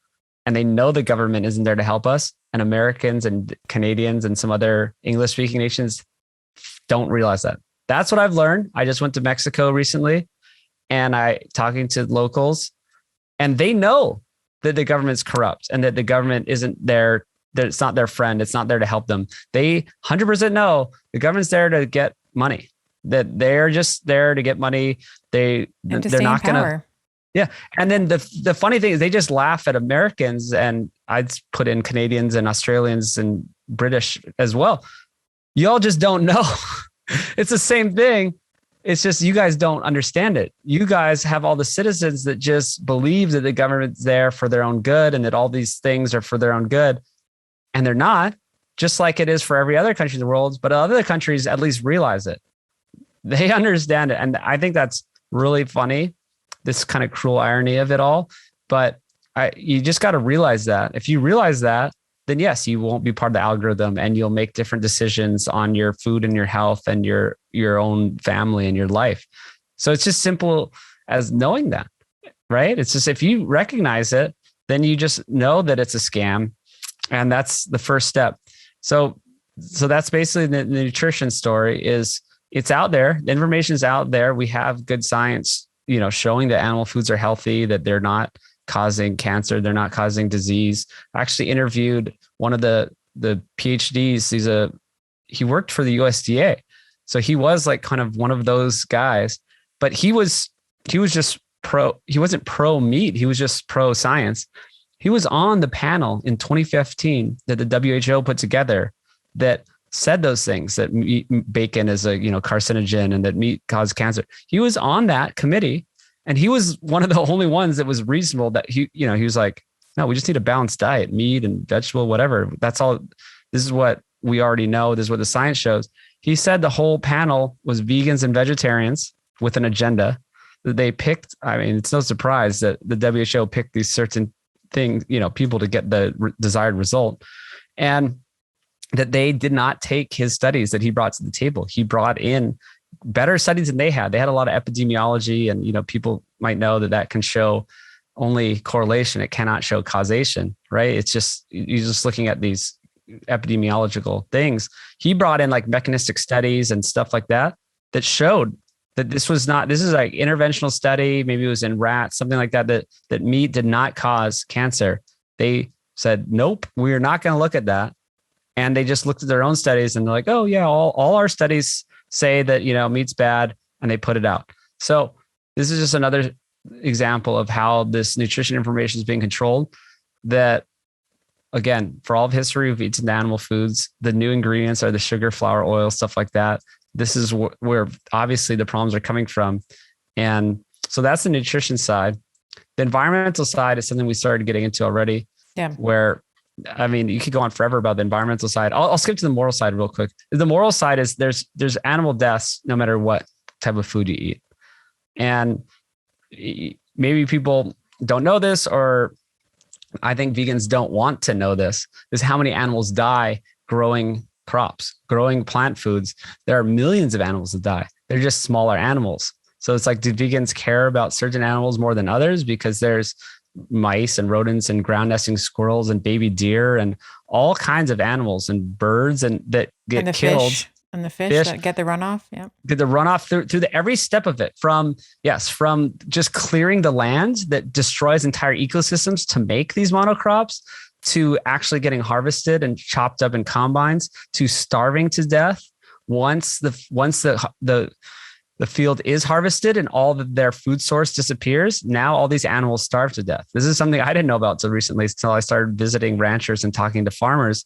and they know the government isn't there to help us. And Americans and Canadians and some other English speaking nations don't realize that. That's what I've learned. I just went to Mexico recently and talking to locals, and they know that the government's corrupt and that the government isn't there, that it's not their friend. It's not there to help them. They 100% know the government's there to get money, that they're just there to get money. They're not going to. Yeah. And then the funny thing is they just laugh at Americans, and I'd put in Canadians and Australians and British as well. Y'all just don't know. It's the same thing. It's just you guys don't understand it. You guys have all the citizens that just believe that the government's there for their own good and that all these things are for their own good. And they're not, just like it is for every other country in the world. But other countries at least realize it. They understand it. And I think that's really funny, this kind of cruel irony of it all. But you just got to realize that. If you realize that, then yes, you won't be part of the algorithm and you'll make different decisions on your food and your health and your own family and your life. So it's just simple as knowing that, right? It's just, if you recognize it, then you just know that it's a scam. And that's the first step. So that's basically the nutrition story. Is it's out there. The information's out there. We have good science, showing that animal foods are healthy, that they're not causing cancer, they're not causing disease. I actually interviewed one of the PhDs. He worked for the USDA. So he was like kind of one of those guys, but he was just he wasn't pro meat. He was just pro science. He was on the panel in 2015 that the WHO put together that said those things, that bacon is a carcinogen and that meat causes cancer. He was on that committee, and he was one of the only ones that was reasonable. That he was like, no, we just need a balanced diet, meat and vegetable, whatever. That's all. This is what we already know. This is what the science shows. He said the whole panel was vegans and vegetarians with an agenda that they picked. I mean, it's no surprise that the WHO picked these certain things, people to get the desired result, and that they did not take his studies that he brought to the table. He brought in better studies than they had. They had a lot of epidemiology, and people might know that can show only correlation. It cannot show causation, right? It's just, you're just looking at these epidemiological things. He brought in like mechanistic studies and stuff like that showed that this is like interventional study. Maybe it was in rats, something like that meat did not cause cancer. They said, nope, we're not going to look at that. And they just looked at their own studies and they're like, oh yeah, all our studies say that, meat's bad, and they put it out. So this is just another example of how this nutrition information is being controlled. That, again, for all of history, we've eaten animal foods. The new ingredients are the sugar, flour, oil, stuff like that. This is where obviously the problems are coming from. And so that's the nutrition side. The environmental side is something we started getting into already. Yeah. Where, I mean, you could go on forever about the environmental side. I'll skip to the moral side real quick. The moral side is there's animal deaths no matter what type of food you eat. And maybe people don't know this, or I think vegans don't want to know this, is how many animals die growing crops, growing plant foods. There are millions of animals that die. They're just smaller animals. So it's like, do vegans care about certain animals more than others? Because there's mice and rodents and ground nesting squirrels and baby deer and all kinds of animals and birds that get killed. And the fish that get the runoff. Yeah. Get the runoff through every step of it, from just clearing the land that destroys entire ecosystems to make these monocrops, to actually getting harvested and chopped up in combines, to starving to death once the field is harvested and all of their food source disappears. Now all these animals starve to death. This is something I didn't know about until recently, until I started visiting ranchers and talking to farmers.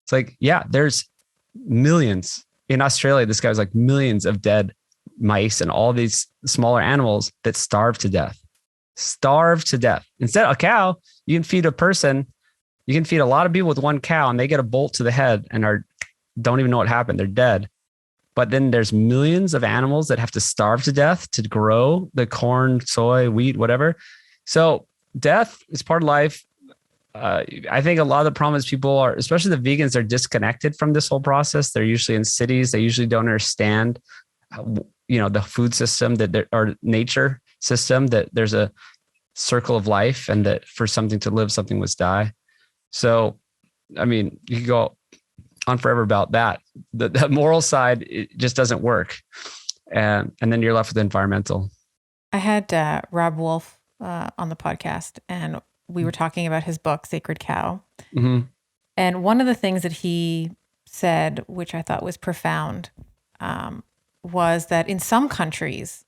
It's like, yeah, there's millions. In Australia, this guy was like millions of dead mice and all these smaller animals that starve to death. Instead, a cow, you can feed a person, you can feed a lot of people with one cow, and they get a bolt to the head and are don't even know what happened. They're dead. But then there's millions of animals that have to starve to death to grow the corn, soy, wheat, whatever. So death is part of life. I think a lot of the problem is people are, especially the vegans, are disconnected from this whole process. They're usually in cities. They usually don't understand, the food system or nature system, that there's a circle of life and that for something to live, something must die. So, I mean, you could go on forever about that. The moral side, it just doesn't work. And then you're left with the environmental. I had Rob Wolf on the podcast, and we were talking about his book, Sacred Cow. Mm-hmm. And one of the things that he said, which I thought was profound, was that in some countries,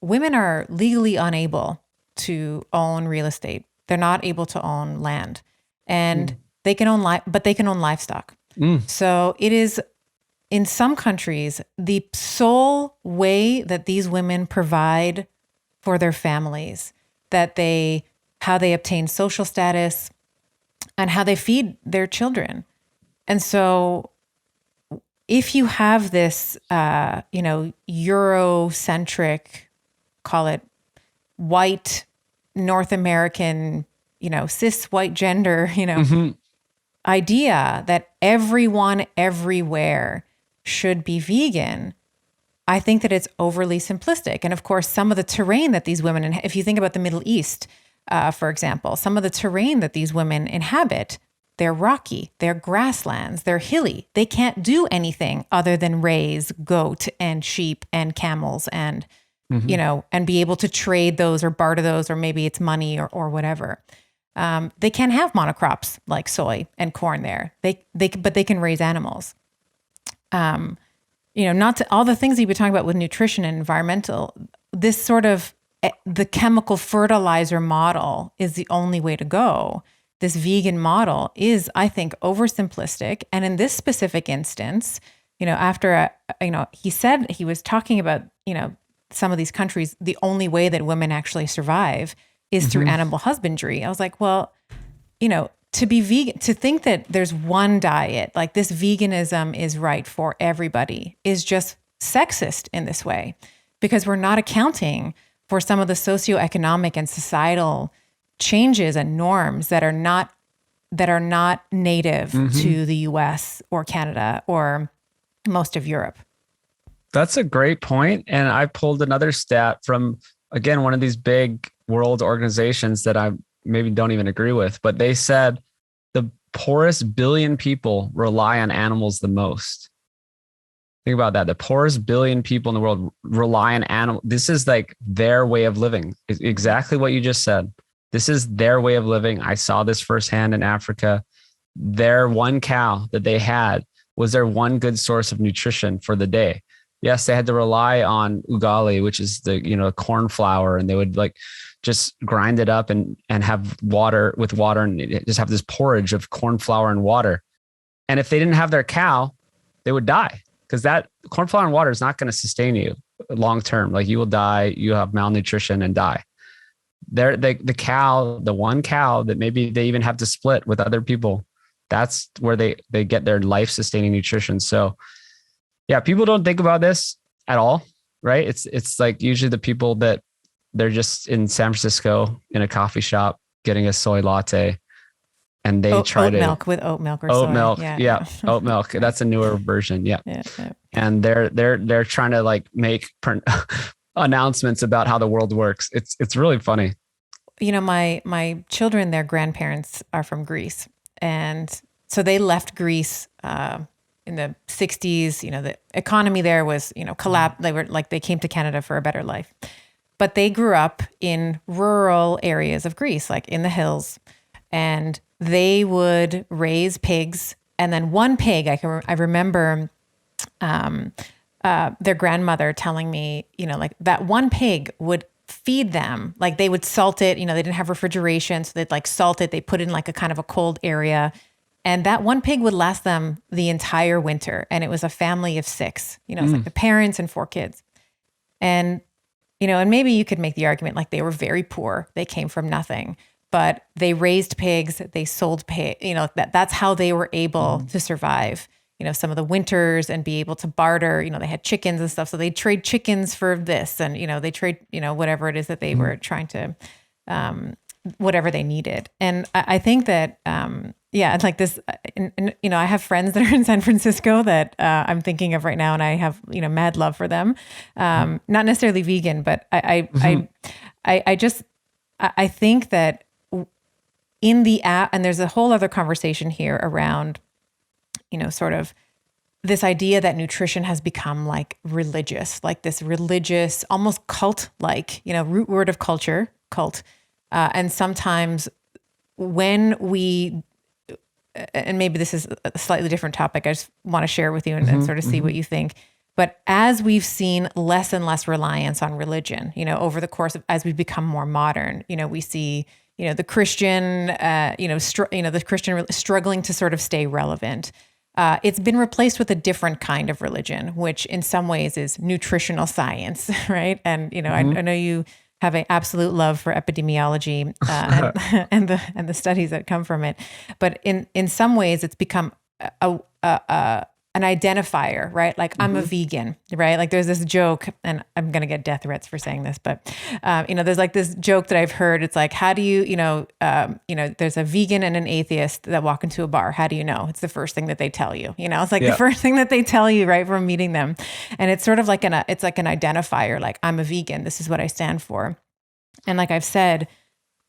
women are legally unable to own real estate. They're not able to own land, and they can own but they can own livestock. So it is, in some countries, the sole way that these women provide for their families, how they obtain social status, and how they feed their children. And so if you have this, Eurocentric, call it white, North American, cis white gender, idea that everyone everywhere should be vegan, I think that it's overly simplistic. And of course, some of the terrain that these women, if you think about the Middle East, for example, some of the terrain that these women inhabit, they're rocky, they're grasslands, they're hilly. They can't do anything other than raise goat and sheep and camels and, and be able to trade those or barter those, or maybe it's money or whatever. They can't have monocrops like soy and corn there. But they can raise animals. Not to all the things that you've been talking about with nutrition and environmental, this sort of the chemical fertilizer model is the only way to go. This vegan model is, I think, oversimplistic. And in this specific instance, after, he said he was talking about, some of these countries, the only way that women actually survive is through animal husbandry. I was like, well, to be vegan, to think that there's one diet, like this veganism is right for everybody, is just sexist in this way, because we're not accounting for some of the socioeconomic and societal changes and norms that are not native to the US or Canada or most of Europe. That's a great point. And I pulled another stat from, again, one of these big world organizations that I maybe don't even agree with, but they said the poorest billion people rely on animals the most. Think about that. The poorest billion people in the world rely on animals. This is like their way of living. It's exactly what you just said. This is their way of living. I saw this firsthand in Africa. Their one cow that they had was their one good source of nutrition for the day. Yes, they had to rely on ugali, which is the corn flour, and they would just grind it up and have water and just have this porridge of corn flour and water. And if they didn't have their cow, they would die, because that corn flour and water is not going to sustain you long term. Like, you will die, you have malnutrition and die. The one cow that maybe they even have to split with other people, that's where they get their life sustaining nutrition. So yeah, people don't think about this at all, right? It's like usually the people that they're just in San Francisco in a coffee shop getting a soy latte, and they try oat milk with oat milk or oat soy. milk. Yeah. Oat milk. That's a newer version. Yeah. Yeah. And they're trying to make announcements about how the world works. It's really funny. My children, their grandparents are from Greece, and so they left Greece in the 60s. The economy there was, collapsed. They came to Canada for a better life. But they grew up in rural areas of Greece, like in the hills, and they would raise pigs. And then one pig, I remember their grandmother telling me, that one pig would feed them. Like, they would salt it, they didn't have refrigeration. So they'd salt it. They put it in a kind of a cold area. And that one pig would last them the entire winter. And it was a family of 6, it was the parents and 4 kids. And, and maybe you could make the argument they were very poor. They came from nothing, but they raised pigs, they sold pigs, that's how they were able to survive. some of the winters and be able to barter. They had chickens and stuff. So they trade chickens for this and, they trade, whatever it is that they were trying to, whatever they needed. And I think that, like this, I have friends that are in San Francisco that I'm thinking of right now, and I have, mad love for them. Not necessarily vegan, but I think that in the app, and there's a whole other conversation here around, sort of this idea that nutrition has become like religious, like this religious, almost cult-like, root word of culture, cult. And sometimes when we, and maybe this is a slightly different topic, I just want to share with you and sort of see what you think. But as we've seen less and less reliance on religion, over the course of, as we've become more modern, we see, the Christian, the Christian struggling to sort of stay relevant. It's been replaced with a different kind of religion, which in some ways is nutritional science, right? And, I know you have an absolute love for epidemiology and the studies that come from it. But in some ways, it's become an identifier, right? Like I'm a vegan, right? Like there's this joke, and I'm going to get death threats for saying this, but there's like this joke that I've heard. It's like, how do you, there's a vegan and an atheist that walk into a bar. How do you know? It's the first thing that they tell you. It's like the first thing that they tell you, right, from meeting them. And it's sort of like it's like an identifier. Like I'm a vegan. This is what I stand for. And like I've said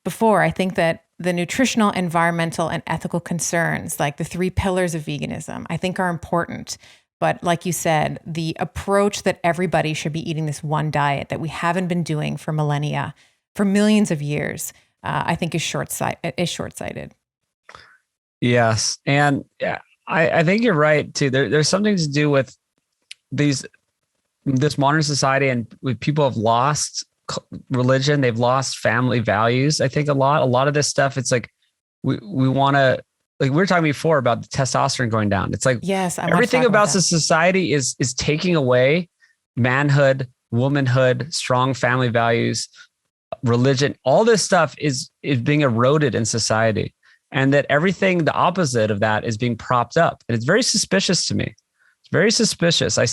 before, I think that the nutritional, environmental, and ethical concerns, like the 3 pillars of veganism, I think are important. But like you said, the approach that everybody should be eating this one diet that we haven't been doing for millennia, for millions of years, I think is short-sighted. Yes. And I think you're right too. There's something to do with this modern society, and with people have lost religion, they've lost family values. I think a lot of this stuff, it's like we want to, like we were talking before about the testosterone going down. It's like, yes, everything about the society is taking away manhood, womanhood, strong family values, religion. All this stuff is being eroded in society, and that everything the opposite of that is being propped up. And it's very suspicious to me. Very suspicious. I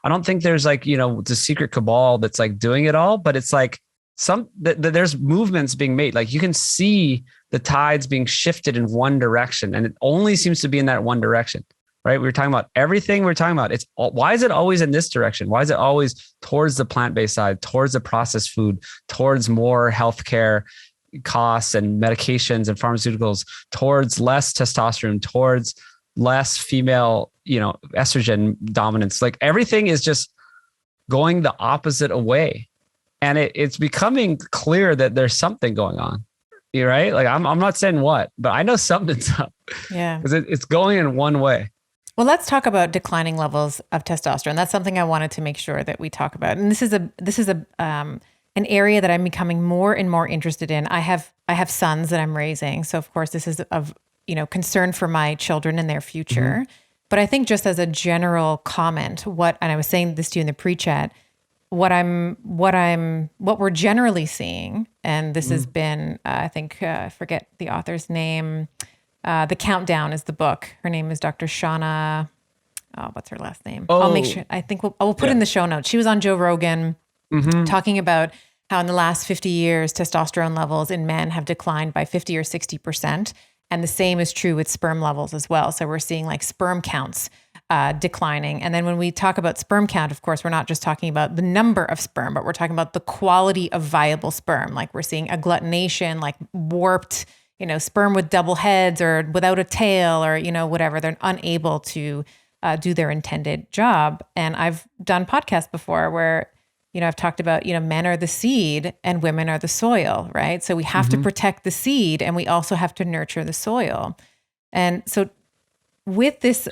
don't think there's like, the secret cabal that's like doing it all, but it's like there's movements being made. Like you can see the tides being shifted in one direction, and it only seems to be in that one direction, right? We were talking about everything we're talking about. Why is it always in this direction? Why is it always towards the plant-based side, towards the processed food, towards more healthcare costs and medications and pharmaceuticals, towards less testosterone, towards less female, estrogen dominance? Like everything is just going the opposite away. And it's becoming clear that there's something going on. You're right. Like I'm not saying what, but I know something's up. Yeah. Because it's going in one way. Well, let's talk about declining levels of testosterone. That's something I wanted to make sure that we talk about. And this is an area that I'm becoming more and more interested in. I have sons that I'm raising. So of course this is of concern for my children and their future. But I think just as a general comment, and I was saying this to you in the pre-chat, what we're generally seeing, and this has been, I think, I forget the author's name. The Countdown is the book. Her name is Dr. Shauna. Oh, what's her last name? Oh, I'll make sure. I think we'll put it in the show notes. She was on Joe Rogan talking about how in the last 50 years, testosterone levels in men have declined by 50 or 60%. And the same is true with sperm levels as well. So we're seeing like sperm counts declining. And then when we talk about sperm count, of course, we're not just talking about the number of sperm, but we're talking about the quality of viable sperm. Like we're seeing agglutination, like warped, sperm with double heads or without a tail or, whatever. They're unable to do their intended job. And I've done podcasts before where, I've talked about, men are the seed and women are the soil, right? So we have to protect the seed and we also have to nurture the soil. And so with this,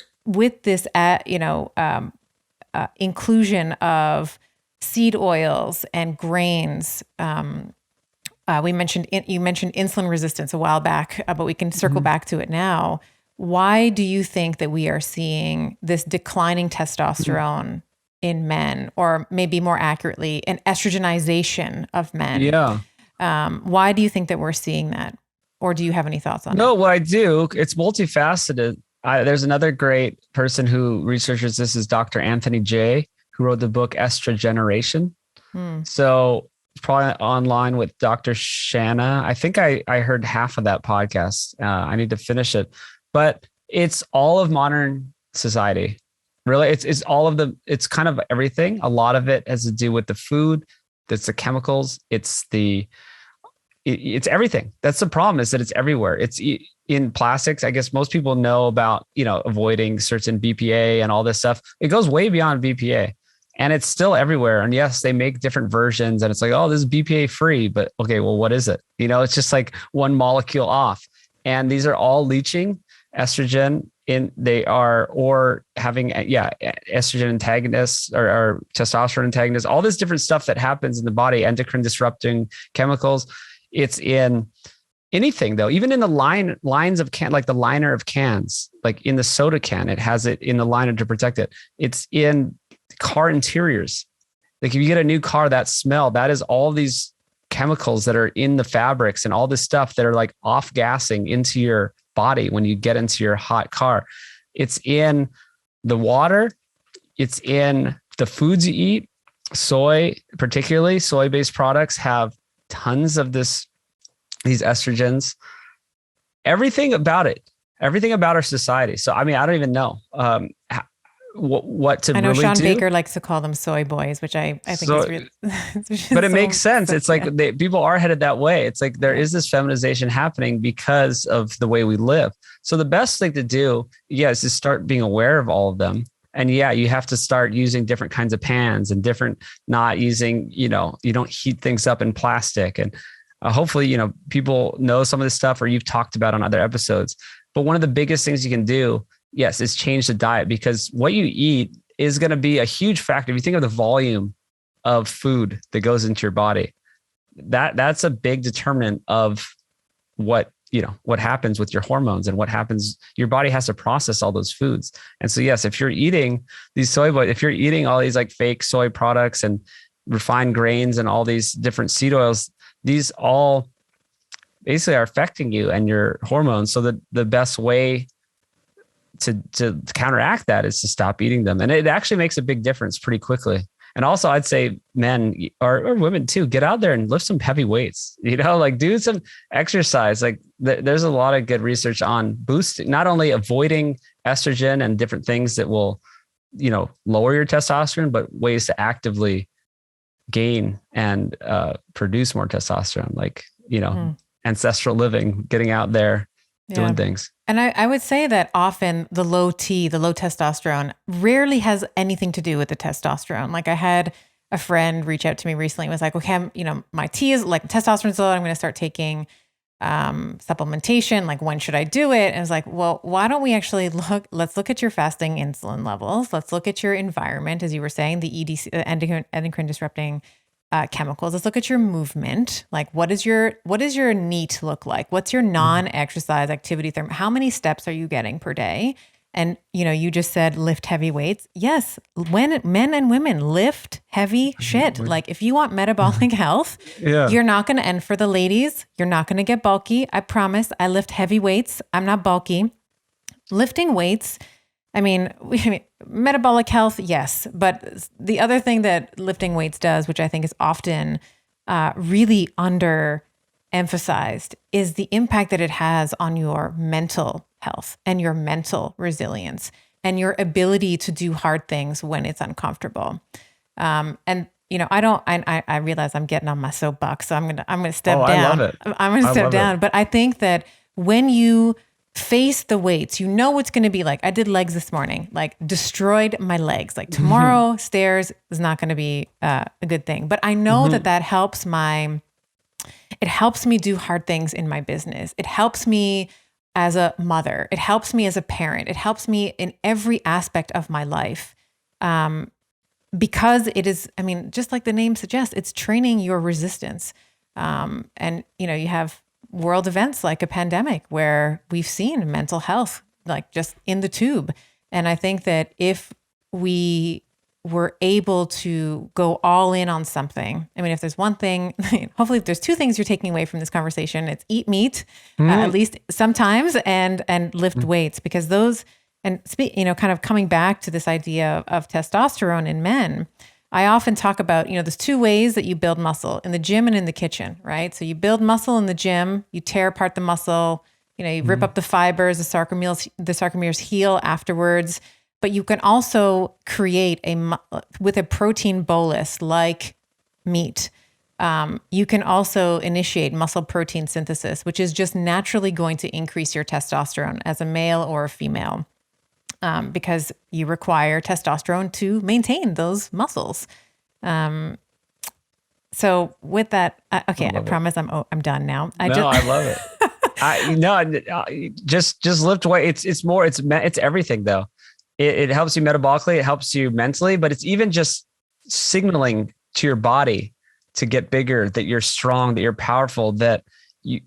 inclusion of seed oils and grains, you mentioned insulin resistance a while back, but we can circle back to it now. Why do you think that we are seeing this declining testosterone in men, or maybe more accurately, an estrogenization of men? Yeah. Why do you think that we're seeing that? Or do you have any thoughts on it? No, what I do, it's multifaceted. There's another great person who researches this is Dr. Anthony J, who wrote the book Estrogeneration. Hmm. So probably online with Dr. Shanna. I think I heard half of that podcast. I need to finish it, but it's all of modern society. Really, it's all of it's kind of everything. A lot of it has to do with the food, that's the chemicals, it's everything. That's the problem, is that it's everywhere. It's in plastics. I guess most people know about, avoiding certain BPA and all this stuff. It goes way beyond BPA, and it's still everywhere. And yes, they make different versions, and it's like, oh, this is BPA free, but okay, well, what is it? It's just like one molecule off. And these are all leaching estrogen or having, estrogen antagonists or testosterone antagonists, all this different stuff that happens in the body, endocrine disrupting chemicals. It's in anything though, even in the lines of can, like the liner of cans, like in the soda can, it has it in the liner to protect it. It's in car interiors. Like if you get a new car, that smell, that is all these chemicals that are in the fabrics and all this stuff that are like off gassing into your body when you get into your hot car. It's in the water. It's in the foods you eat. Soy, particularly soy-based products, have tons of these estrogens. Everything about our society. So, I mean, I don't even know what to really do. I know Sean Baker likes to call them soy boys, which I think is really, but it makes sense. It's like people are headed that way. It's like there is this feminization happening because of the way we live. So the best thing to do, is to start being aware of all of them. And you have to start using different kinds of pans and not using, you don't heat things up in plastic. And hopefully, people know some of this stuff or you've talked about on other episodes. But one of the biggest things you can do, is change the diet, because what you eat is going to be a huge factor. If you think of the volume of food that goes into your body, that's a big determinant of what happens with your hormones and what happens. Your body has to process all those foods. And so, if you're eating these if you're eating all these like fake soy products and refined grains and all these different seed oils, these all basically are affecting you and your hormones. So the best way to counteract that is to stop eating them. And it actually makes a big difference pretty quickly. And also I'd say men or women too, get out there and lift some heavy weights, like do some exercise. Like there's a lot of good research on boosting, not only avoiding estrogen and different things that will, lower your testosterone, but ways to actively gain and produce more testosterone, like, ancestral living, getting out there, doing things. And I would say that often the low testosterone rarely has anything to do with the testosterone. Like I had a friend reach out to me recently and was like, okay, my T is like testosterone's low. I'm going to start taking supplementation. Like when should I do it? And I was like, well, why don't we actually let's look at your fasting insulin levels. Let's look at your environment, as you were saying, the EDC, endocrine disrupting chemicals. Let's look at your movement. Like what does your NEAT look like? What's your non-exercise activity therm? How many steps are you getting per day? And you just said lift heavy weights. Yes, when men and women lift heavy shit. Like if you want metabolic health, you're not going to, and for the ladies, you're not going to get bulky. I promise. I lift heavy weights. I'm not bulky. Lifting weights, metabolic health, yes. But the other thing that lifting weights does, which I think is often really underemphasized, is the impact that it has on your mental health and your mental resilience and your ability to do hard things when it's uncomfortable. I realize I'm getting on my soapbox, so I'm gonna step down. I love it. I'm gonna step down. But I think that when you face the weights, what's going to be like. I did legs this morning, like destroyed my legs. Like tomorrow, stairs is not going to be a good thing. But I know that helps it helps me do hard things in my business. It helps me as a mother. It helps me as a parent. It helps me in every aspect of my life. Because it is, just like the name suggests, it's training your resistance. And you have world events like a pandemic where we've seen mental health like just in the tube. And I think that if we we're able to go all in on something. I mean, if there's one thing, hopefully if there's two things you're taking away from this conversation, it's eat meat, at least sometimes, and lift weights, because those, and kind of coming back to this idea of testosterone in men, I often talk about, there's two ways that you build muscle, in the gym and in the kitchen, right? So you build muscle in the gym, you tear apart the muscle, you rip up the fibers, the sarcomeres heal afterwards. But you can also create with a protein bolus like meat. You can also initiate muscle protein synthesis, which is just naturally going to increase your testosterone as a male or a female, because you require testosterone to maintain those muscles. So with that, okay, I promise I'm done now. I love it. Just lift weight. It's everything though. It helps you metabolically, it helps you mentally, but it's even just signaling to your body to get bigger, that you're strong, that you're powerful, that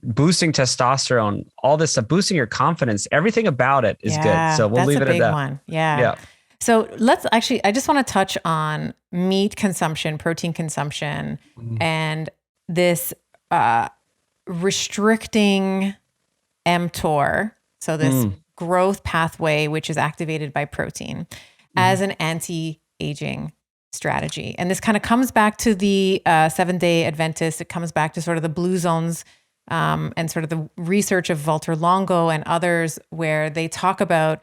boosting testosterone, all this stuff, boosting your confidence, everything about it is good. So we'll leave it at that. That's a big one. Yeah. So I just want to touch on meat consumption, protein consumption, and this restricting mTOR. So this growth pathway, which is activated by protein, as an anti-aging strategy. And this kind of comes back to the Seventh-day Adventist. It comes back to sort of the blue zones and sort of the research of Walter Longo and others, where they talk about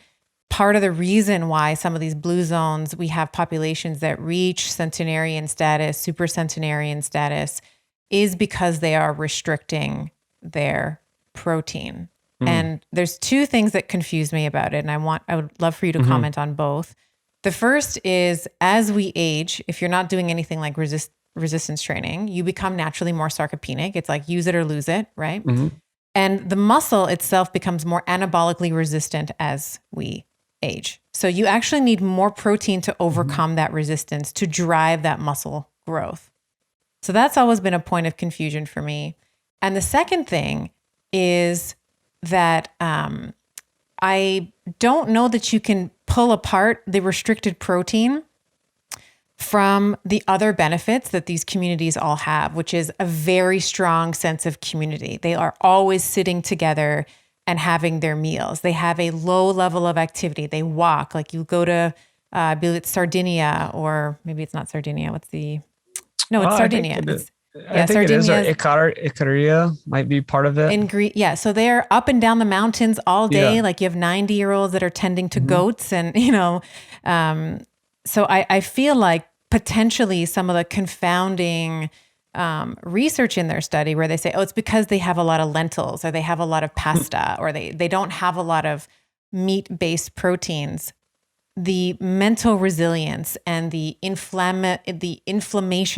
part of the reason why some of these blue zones, we have populations that reach centenarian status, supercentenarian status, is because they are restricting their protein. And there's two things that confuse me about it, and I would love for you to comment on both. The first is, as we age, if you're not doing anything like resistance training, you become naturally more sarcopenic. It's like use it or lose it, right? And the muscle itself becomes more anabolically resistant as we age. So you actually need more protein to overcome that resistance, to drive that muscle growth. So that's always been a point of confusion for me. And the second thing is that I don't know that you can pull apart the restricted protein from the other benefits that these communities all have, which is a very strong sense of community. They are always sitting together and having their meals. They have a low level of activity. They walk, like you go to, I believe it's Sardinia, or maybe it's not Sardinia. It's Sardinia. I think it is. Or Icaria might be part of it. In Greece, yeah. So they're up and down the mountains all day. Yeah. Like you have 90-year-olds that are tending to goats, and so I feel like potentially some of the confounding research in their study, where they say, oh, it's because they have a lot of lentils, or they have a lot of pasta, or they don't have a lot of meat-based proteins. The mental resilience and the inflammation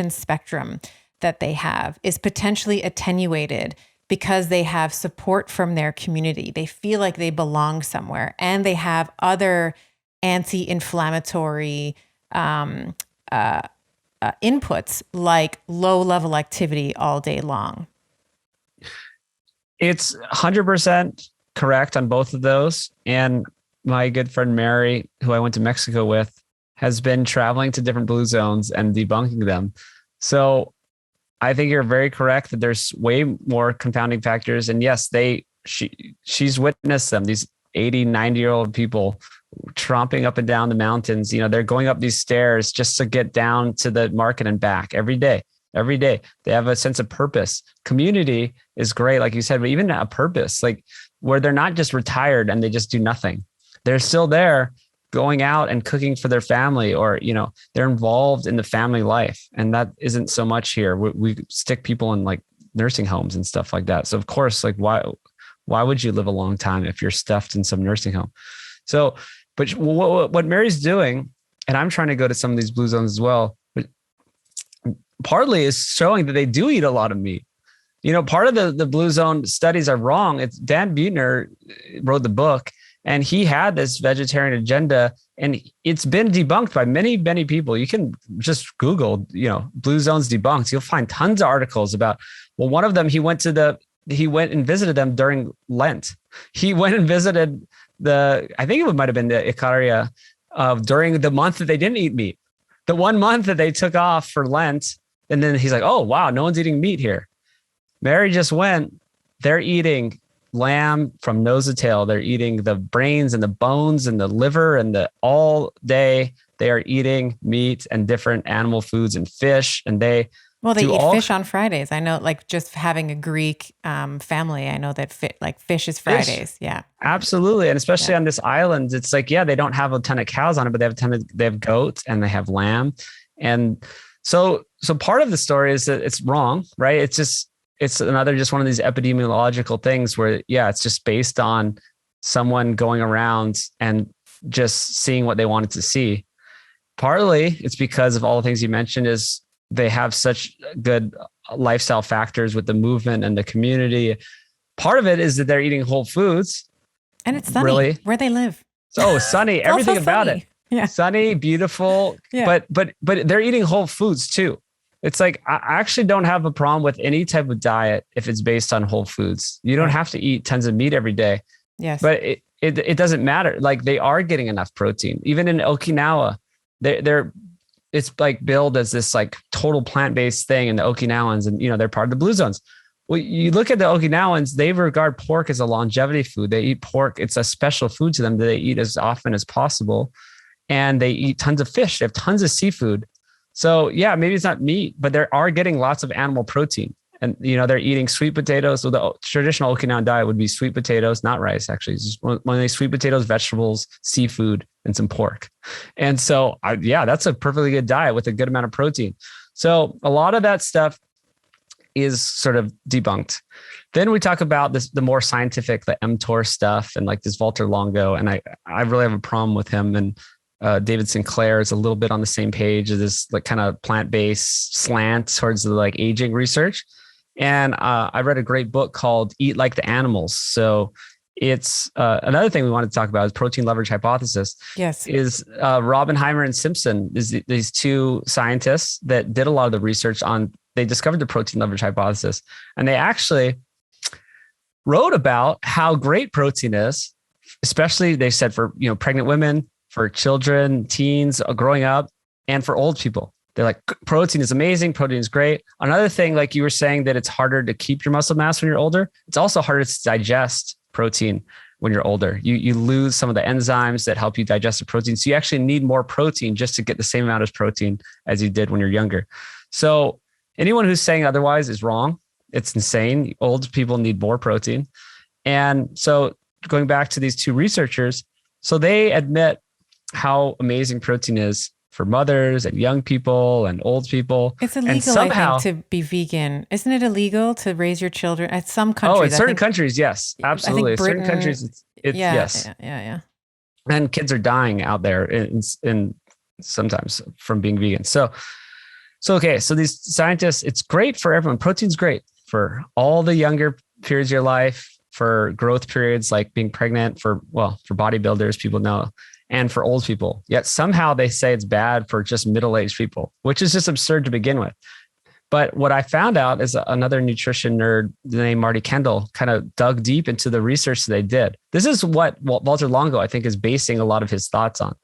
spectrum that they have is potentially attenuated because they have support from their community. They feel like they belong somewhere, and they have other anti-inflammatory inputs like low-level activity all day long. It's 100% correct on both of those. And my good friend Mary, who I went to Mexico with, has been traveling to different blue zones and debunking them. So I think you're very correct that there's way more confounding factors. And yes, she's witnessed them, these 80, 90-year-old people tromping up and down the mountains. They're going up these stairs just to get down to the market and back every day. They have a sense of purpose. Community is great, like you said, but even a purpose, like where they're not just retired and they just do nothing. They're still there going out and cooking for their family, or, they're involved in the family life. And that isn't so much here. We stick people in like nursing homes and stuff like that. So of course, like why would you live a long time if you're stuffed in some nursing home? So, but what Mary's doing, and I'm trying to go to some of these blue zones as well, but partly is showing that they do eat a lot of meat. Part of the blue zone studies are wrong. It's Dan Buettner wrote the book, and he had this vegetarian agenda, and it's been debunked by many, many people. You can just Google, blue zones debunked. You'll find tons of articles about, well, one of them, he went and visited them during Lent. He went and visited I think it might have been the Icaria during the month that they didn't eat meat. the 1 month that they took off for Lent, and then he's like, oh, wow, no one's eating meat here. Mary just went, they're eating lamb from nose to tail. They're eating the brains and the bones and the liver and all day. They are eating meat and different animal foods and fish. And they eat fish on Fridays. I know, like just having a Greek family, I know that fish is Fridays. Fish. Yeah, absolutely. And especially on this island, it's like, they don't have a ton of cows on it, but they have goats and they have lamb. And so part of the story is that it's wrong, right? It's another just one of these epidemiological things where, it's just based on someone going around and just seeing what they wanted to see. Partly it's because of all the things you mentioned is they have such good lifestyle factors with the movement and the community. Part of it is that they're eating whole foods. And it's sunny where they live. Oh, sunny. Everything about it. Yeah. Sunny, beautiful. Yeah. But they're eating whole foods too. It's like, I actually don't have a problem with any type of diet if it's based on whole foods. You don't have to eat tons of meat every day. Yes. But it doesn't matter. Like they are getting enough protein. Even in Okinawa, it's like billed as this like total plant-based thing in the Okinawans, and they're part of the Blue Zones. Well, you look at the Okinawans, they regard pork as a longevity food. They eat pork. It's a special food to them that they eat as often as possible. And they eat tons of fish. They have tons of seafood. So maybe it's not meat, but they are getting lots of animal protein. And, they're eating sweet potatoes. So the traditional Okinawan diet would be sweet potatoes, not rice, actually. It's just one of these sweet potatoes, vegetables, seafood, and some pork. And so, that's a perfectly good diet with a good amount of protein. So a lot of that stuff is sort of debunked. Then we talk about the more scientific, the mTOR stuff, and like this Walter Longo. And I really have a problem with him. And David Sinclair is a little bit on the same page as this like kind of plant-based slant towards the like aging research. And I read a great book called Eat Like the Animals. So it's another thing we wanted to talk about is protein leverage hypothesis. Yes. Is Robbenheimer and Simpson, is these two scientists that did a lot of the research they discovered the protein leverage hypothesis. And they actually wrote about how great protein is, especially they said for, pregnant women, for children, teens growing up, and for old people. They're like, protein is amazing. Protein is great. Another thing, like you were saying, that it's harder to keep your muscle mass when you're older. It's also harder to digest protein when you're older. You lose some of the enzymes that help you digest the protein. So you actually need more protein just to get the same amount of protein as you did when you're younger. So anyone who's saying otherwise is wrong. It's insane. Old people need more protein. And so going back to these two researchers, so they admit how amazing protein is for mothers and young people and old people. It's illegal, somehow, I think, to be vegan. Isn't it illegal to raise your children at some countries? Oh, in certain countries, yes, absolutely. Britain, certain countries, yes. Yeah. And kids are dying out there in sometimes from being vegan. So okay. So these scientists, it's great for everyone. Protein's great for all the younger periods of your life, for growth periods like being pregnant, for bodybuilders, people know, and for old people. Yet somehow they say it's bad for just middle-aged people, which is just absurd to begin with. But what I found out is another nutrition nerd named Marty Kendall kind of dug deep into the research that they did. This is what Walter Longo, I think, is basing a lot of his thoughts on,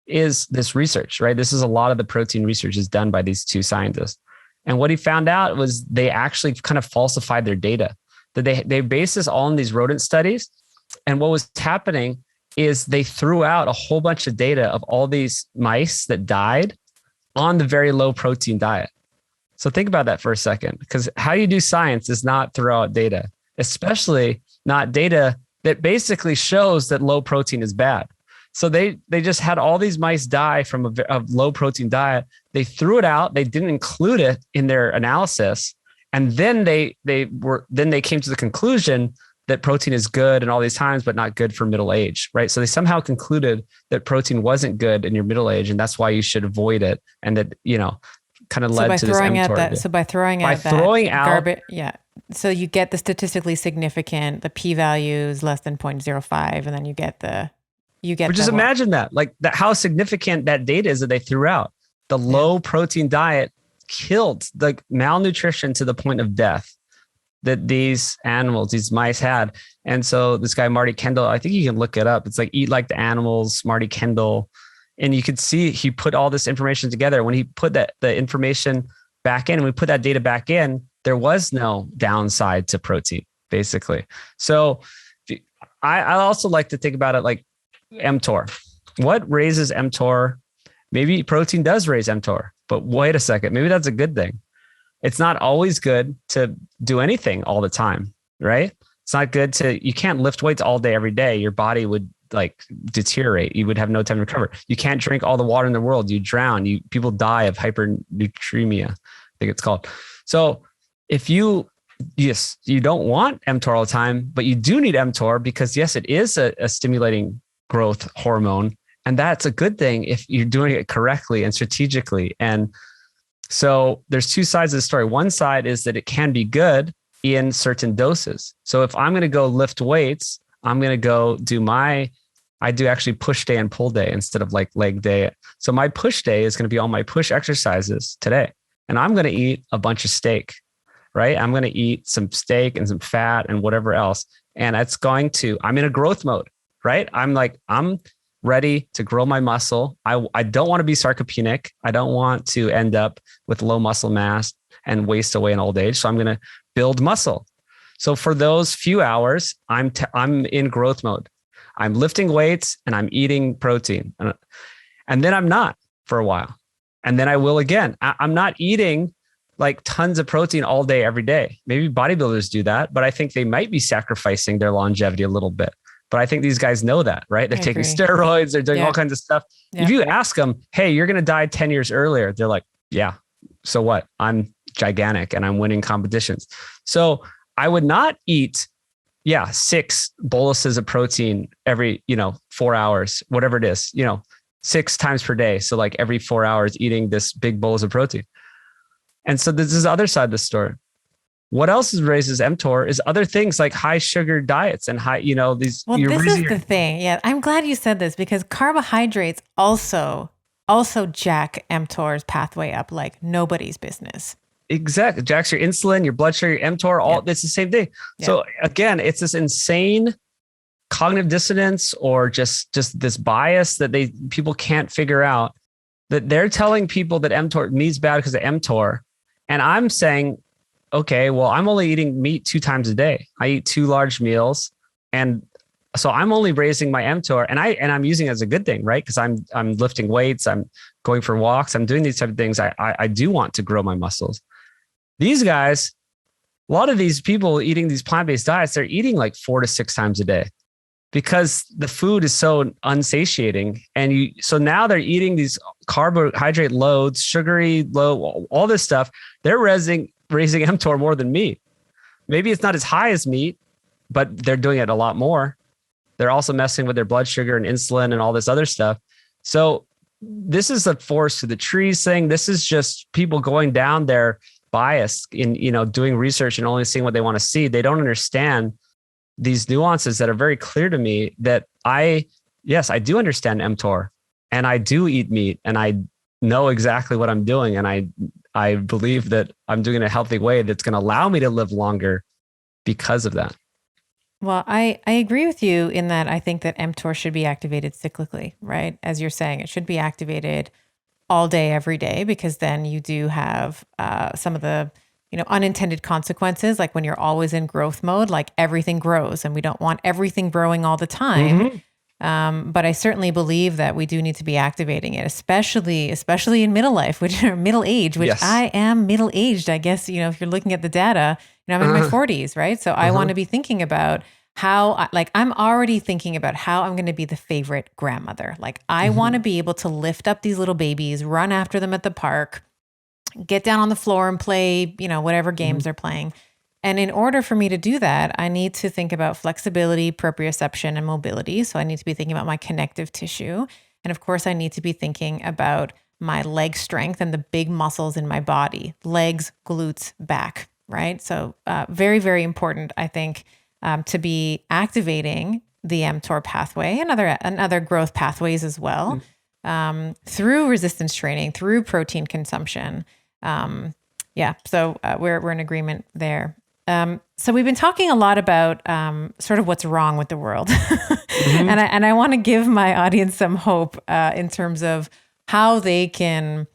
is this research, right? This is a lot of the protein research is done by these two scientists. And what he found out was they actually kind of falsified their data, that they based this all on these rodent studies. And what was happening is they threw out a whole bunch of data of all these mice that died on the very low protein diet. So think about that for a second, because how you do science is not throw out data, especially not data that basically shows that low protein is bad. So they just had all these mice die from a low protein diet. They threw it out. They didn't include it in their analysis. And then they came to the conclusion that protein is good in all these times, but not good for middle age, right? So they somehow concluded that protein wasn't good in your middle age, and that's why you should avoid it. And that, kind of led to this mTOR. So by throwing out garbage, so you get the statistically significant, the p-value is less than 0.05, and then you get just imagine that, like that, how significant that data is that they threw out. The low protein diet killed the malnutrition to the point of death that these animals, these mice had. And so this guy, Marty Kendall, I think you can look it up. It's like Eat Like the Animals, Marty Kendall. And you could see he put all this information together. When he put the information back in, and we put that data back in, there was no downside to protein, basically. So I also like to think about it like mTOR. What raises mTOR? Maybe protein does raise mTOR, but wait a second, maybe that's a good thing. It's not always good to do anything all the time, right? It's not good you can't lift weights all day, every day. Your body would like deteriorate. You would have no time to recover. You can't drink all the water in the world. You drown. People die of hypernatremia, I think it's called. So if you don't want mTOR all the time, but you do need mTOR because yes, it is a stimulating growth hormone. And that's a good thing if you're doing it correctly and strategically. And so there's two sides of the story. One side is that it can be good in certain doses. So if I'm going to go lift weights, I'm going to go I do actually push day and pull day instead of like leg day. So my push day is going to be all my push exercises today. And I'm going to eat a bunch of steak, right? I'm going to eat some steak and some fat and whatever else. And I'm in a growth mode, right? I'm ready to grow my muscle. I don't want to be sarcopenic. I don't want to end up with low muscle mass and waste away in old age. So I'm going to build muscle. So for those few hours, I'm in growth mode. I'm lifting weights and I'm eating protein. And then I'm not for a while. And then I will again. I'm not eating like tons of protein all day, every day. Maybe bodybuilders do that, but I think they might be sacrificing their longevity a little bit. But I think these guys know that, right? They're taking steroids. They're doing all kinds of stuff. Yeah. If you ask them, hey, you're going to die 10 years earlier, they're like, yeah, so what? I'm gigantic and I'm winning competitions. So I would not eat 6 boluses of protein every, 4 hours, whatever it is, 6 times per day. So like every 4 hours eating this big bolus of protein. And so this is the other side of the story. What else raises mTOR is other things like high sugar diets and high, these. Well, this is the thing. Yeah. I'm glad you said this because carbohydrates also jack mTOR's pathway up like nobody's business. Exactly. Jacks your insulin, your blood sugar, your mTOR, it's the same thing. Yeah. So again, it's this insane cognitive dissonance or just this bias that people can't figure out, that they're telling people that mTOR meat's bad because of mTOR. And I'm saying, okay, well, I'm only eating meat 2 times a day. I eat 2 large meals. And so I'm only raising my mTOR and I'm using it as a good thing, right? Because I'm lifting weights, I'm going for walks, I'm doing these type of things. I do want to grow my muscles. These guys, a lot of these people eating these plant-based diets, they're eating like 4 to 6 times a day because the food is so unsatiating. And so now they're eating these carbohydrate loads, sugary low, all this stuff. They're raising mTOR more than meat. Maybe it's not as high as meat, but they're doing it a lot more. They're also messing with their blood sugar and insulin and all this other stuff. So this is a forest to the trees thing. This is just people going down their bias in, doing research and only seeing what they want to see. They don't understand these nuances that are very clear to me that I do understand mTOR and I do eat meat and I know exactly what I'm doing. And I believe that I'm doing it in a healthy way that's going to allow me to live longer because of that. Well, I agree with you in that I think that mTOR should be activated cyclically, right? As you're saying, it should be activated all day, every day, because then you do have some of the unintended consequences, like when you're always in growth mode, like everything grows and we don't want everything growing all the time. Mm-hmm. But I certainly believe that we do need to be activating it, especially in middle age, which yes. I am middle aged. I guess, if you're looking at the data, I'm in my 40s, right? So I want to be thinking about how, I'm already thinking about how I'm going to be the favorite grandmother. Like I want to be able to lift up these little babies, run after them at the park, get down on the floor and play, whatever games they're playing. And in order for me to do that, I need to think about flexibility, proprioception, and mobility. So I need to be thinking about my connective tissue. And of course, I need to be thinking about my leg strength and the big muscles in my body, legs, glutes, back, right? So very, very important, I think, to be activating the mTOR pathway and other growth pathways as well, through resistance training, through protein consumption. So we're in agreement there. So we've been talking a lot about sort of what's wrong with the world, Mm-hmm. and I want to give my audience some hope in terms of how they can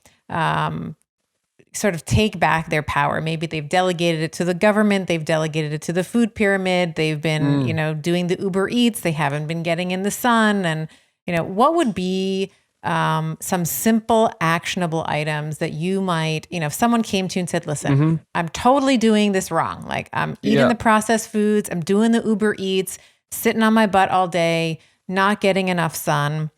sort of take back their power. Maybe they've delegated it to the government, they've delegated it to the food pyramid, they've been, doing the Uber Eats, they haven't been getting in the sun. And, what would be some simple, actionable items that you might, if someone came to you and said, listen, I'm totally doing this wrong. Like I'm eating the processed foods, I'm doing the Uber Eats, sitting on my butt all day, not getting enough sun.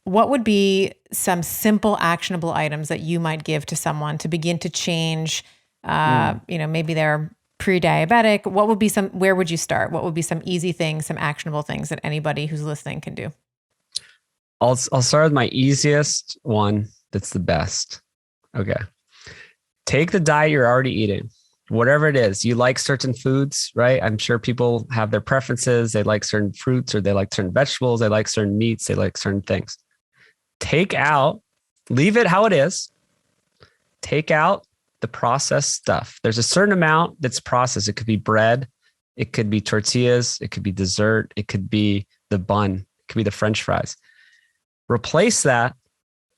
What would be some simple, actionable items that you might give to someone to begin to change? Maybe they're pre-diabetic. Where would you start? What would be some easy things, some actionable things that anybody who's listening can do? I'll start with my easiest one. That's the best. Okay. Take the diet you're already eating, whatever it is. You like certain foods, right? I'm sure people have their preferences. They like certain fruits, or they like certain vegetables. They like certain meats. They like certain things. Leave it how it is. Take out the processed stuff. There's a certain amount that's processed. It could be bread. It could be tortillas. It could be dessert. It could be the bun. It could be the French fries. Replace that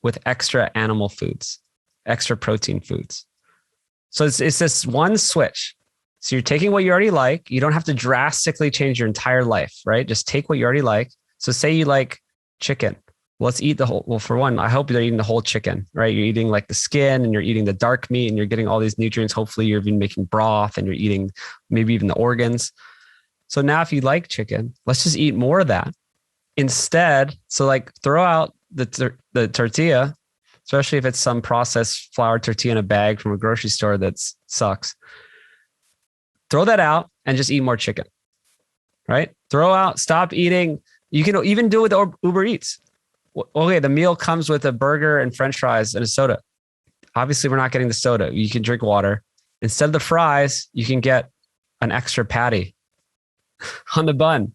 with extra animal foods, extra protein foods. So it's this one switch. So you're taking what you already like. You don't have to drastically change your entire life, right? Just take what you already like. So say you like chicken. Let's eat the whole, well, for one, I hope you're eating the whole chicken, right? You're eating like the skin, and you're eating the dark meat, and you're getting all these nutrients. Hopefully you're even making broth, and you're eating maybe even the organs. So now if you like chicken, let's just eat more of that instead. So like throw out the tortilla, especially if it's some processed flour tortilla in a bag from a grocery store that sucks. Throw that out and just eat more chicken, right? Stop eating. You can even do it with Uber Eats. Okay, the meal comes with a burger and French fries and a soda. Obviously, we're not getting the soda. You can drink water. Instead of the fries, you can get an extra patty on the bun.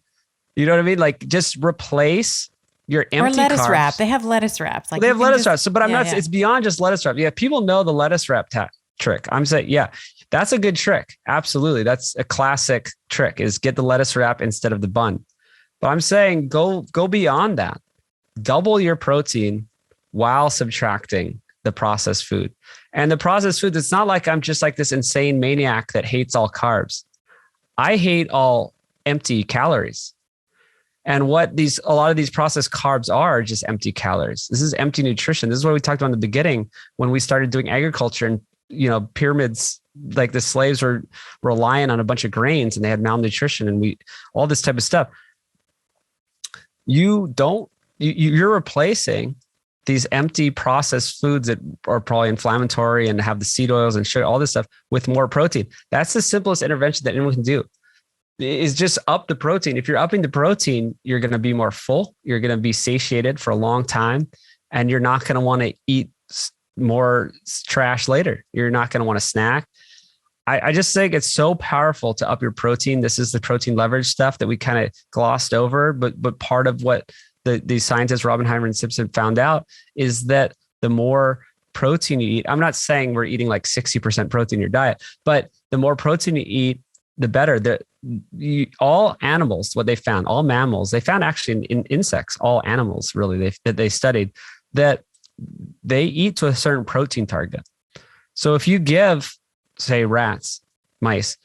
You know what I mean? Like just replace your empty or lettuce carbs. wrap. They have lettuce wraps. Like they have lettuce wraps. So, but I'm not. It's beyond just lettuce wrap. Yeah, people know the lettuce wrap trick. I'm saying, yeah, that's a good trick. Absolutely, that's a classic trick. Is get the lettuce wrap instead of the bun. But I'm saying go beyond that. Double your protein while subtracting the processed food. And the processed food, it's not like I'm just like this insane maniac that hates all carbs. I hate all empty calories. And what a lot of these processed carbs are just empty calories. This is empty nutrition. This is what we talked about in the beginning when we started doing agriculture, and pyramids, like the slaves were relying on a bunch of grains and they had malnutrition and all this type of stuff. You're replacing these empty processed foods that are probably inflammatory and have the seed oils and sugar, all this stuff, with more protein. That's the simplest intervention that anyone can do, is just up the protein. If you're upping the protein, you're going to be more full. You're going to be satiated for a long time, and you're not going to want to eat more trash later. You're not going to want to snack. I just think it's so powerful to up your protein. This is the protein leverage stuff that we kind of glossed over, but part of what these scientists, Robbenheimer and Simpson, found out is that the more protein you eat, I'm not saying we're eating like 60% protein in your diet, but the more protein you eat, the better. All animals, what they found, all mammals, they found actually in insects, all animals really that they studied, that they eat to a certain protein target. So if you give, say, rats, mice,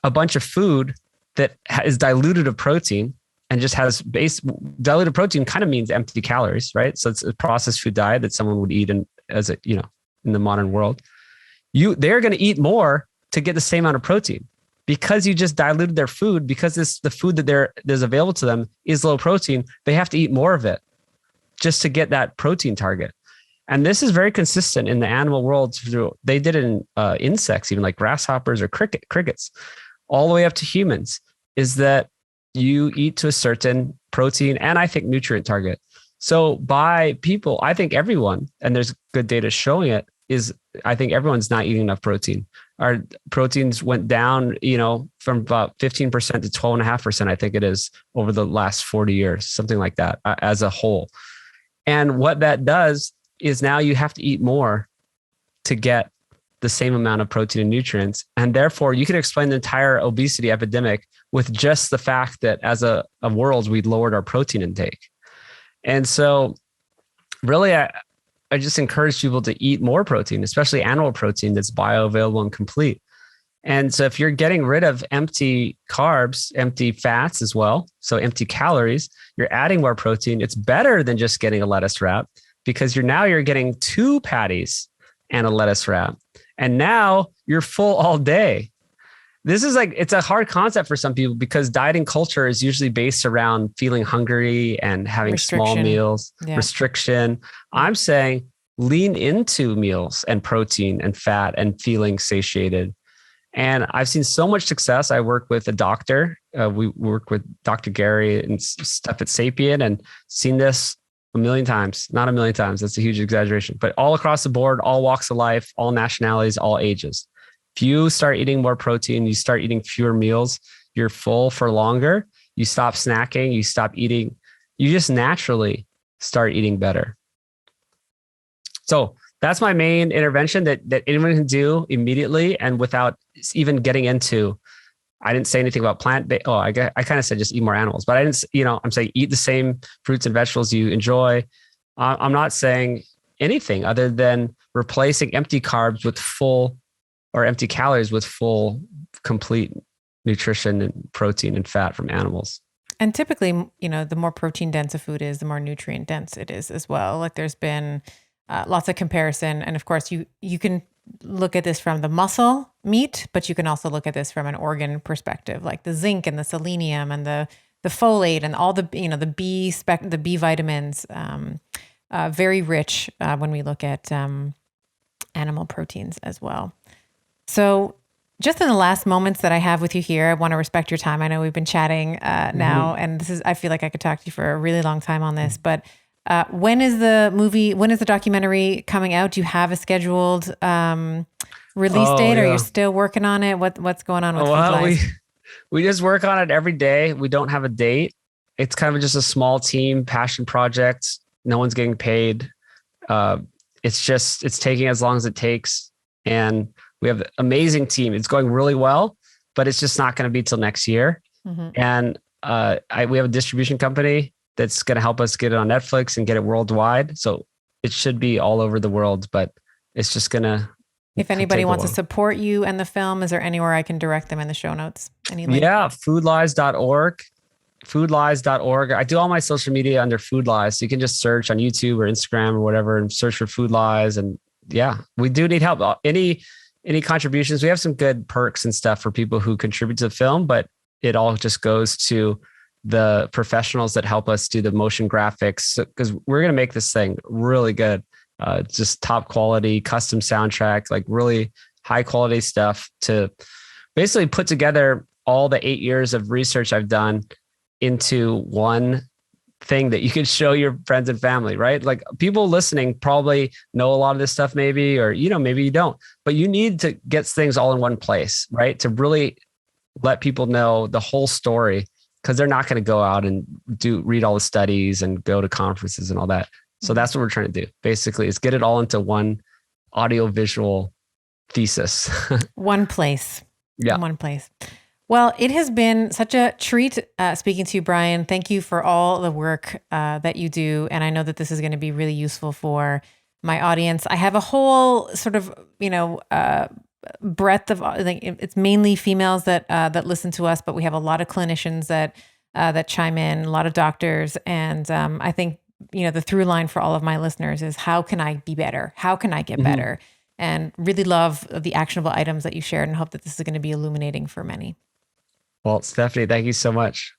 a bunch of food that is diluted of protein, and just has diluted protein kind of means empty calories, right? So it's a processed food diet that someone would eat in the modern world. They're going to eat more to get the same amount of protein because you just diluted their food. Because the food that there's available to them is low protein. They have to eat more of it just to get that protein target. And this is very consistent in the animal world. They did it in insects, even like grasshoppers or crickets, all the way up to humans, is that you eat to a certain protein and I think nutrient target. So I think everyone, and there's good data showing it, I think everyone's not eating enough protein. Our proteins went down, from about 15% to 12.5%, I think it is, over the last 40 years, something like that, as a whole. And what that does is now you have to eat more to get the same amount of protein and nutrients. And therefore, you can explain the entire obesity epidemic with just the fact that as a world, we lowered our protein intake. And so really, I just encourage people to eat more protein, especially animal protein that's bioavailable and complete. And so if you're getting rid of empty carbs, empty fats as well, so empty calories, you're adding more protein. It's better than just getting a lettuce wrap because you're getting 2 patties and a lettuce wrap. And now you're full all day. This is it's a hard concept for some people because dieting culture is usually based around feeling hungry and having small meals, restriction. I'm saying lean into meals and protein and fat and feeling satiated. And I've seen so much success. I work with a doctor. We work with Dr. Gary and stuff at Sapien and seen this a million times, not a million times. That's a huge exaggeration, but all across the board, all walks of life, all nationalities, all ages. If you start eating more protein, you start eating fewer meals, you're full for longer, you stop snacking, you stop eating, you just naturally start eating better. So that's my main intervention that anyone can do immediately and without even getting into, I didn't say anything about plant-based. Oh, I kind of said just eat more animals, but I didn't, I'm saying eat the same fruits and vegetables you enjoy. I'm not saying anything other than replacing empty carbs with full or empty calories with full, complete nutrition and protein and fat from animals. And typically, the more protein dense a food is, the more nutrient dense it is as well. Like there's been lots of comparison. And of course, you can look at this from the muscle meat, but you can also look at this from an organ perspective, like the zinc and the selenium and the folate and all the, the B vitamins, very rich when we look at animal proteins as well. So just in the last moments that I have with you here, I want to respect your time. I know we've been chatting now, and I feel like I could talk to you for a really long time on this, but when is the documentary coming out? Do you have a scheduled release date, or you're still working on it? What's going on with Food Lies? We just work on it every day. We don't have a date. It's kind of just a small team passion project. No one's getting paid. It's taking as long as it takes. And we have an amazing team. It's going really well, but it's just not going to be till next year. Mm-hmm. And we have a distribution company that's going to help us get it on Netflix and get it worldwide. So it should be all over the world, but it's just going to. If anybody wants to support you and the film, is there anywhere I can direct them in the show notes? Any link? Yeah, foodlies.org. Foodlies.org. I do all my social media under Food Lies. So you can just search on YouTube or Instagram or whatever and search for Food Lies. And yeah, we do need help. Any contributions? We have some good perks and stuff for people who contribute to the film, but it all just goes to the professionals that help us do the motion graphics, because we're going to make this thing really good. Just top quality, custom soundtrack, like really high quality stuff to basically put together all the 8 years of research I've done into one thing that you can show your friends and family, right? Like people listening probably know a lot of this stuff maybe, or, maybe you don't, but you need to get things all in one place, right? To really let people know the whole story, because they're not going to go out and read all the studies and go to conferences and all that. So that's what we're trying to do basically, is get it all into one audio visual thesis. One place. Yeah. One place. Well, it has been such a treat speaking to you, Brian. Thank you for all the work that you do. And I know that this is going to be really useful for my audience. I have a whole sort of, breadth of, it's mainly females that listen to us, but we have a lot of clinicians that chime in, a lot of doctors. And I think, the through line for all of my listeners is, how can I be better? How can I get better? And really love the actionable items that you shared, and hope that this is going to be illuminating for many. Well, Stephanie, thank you so much.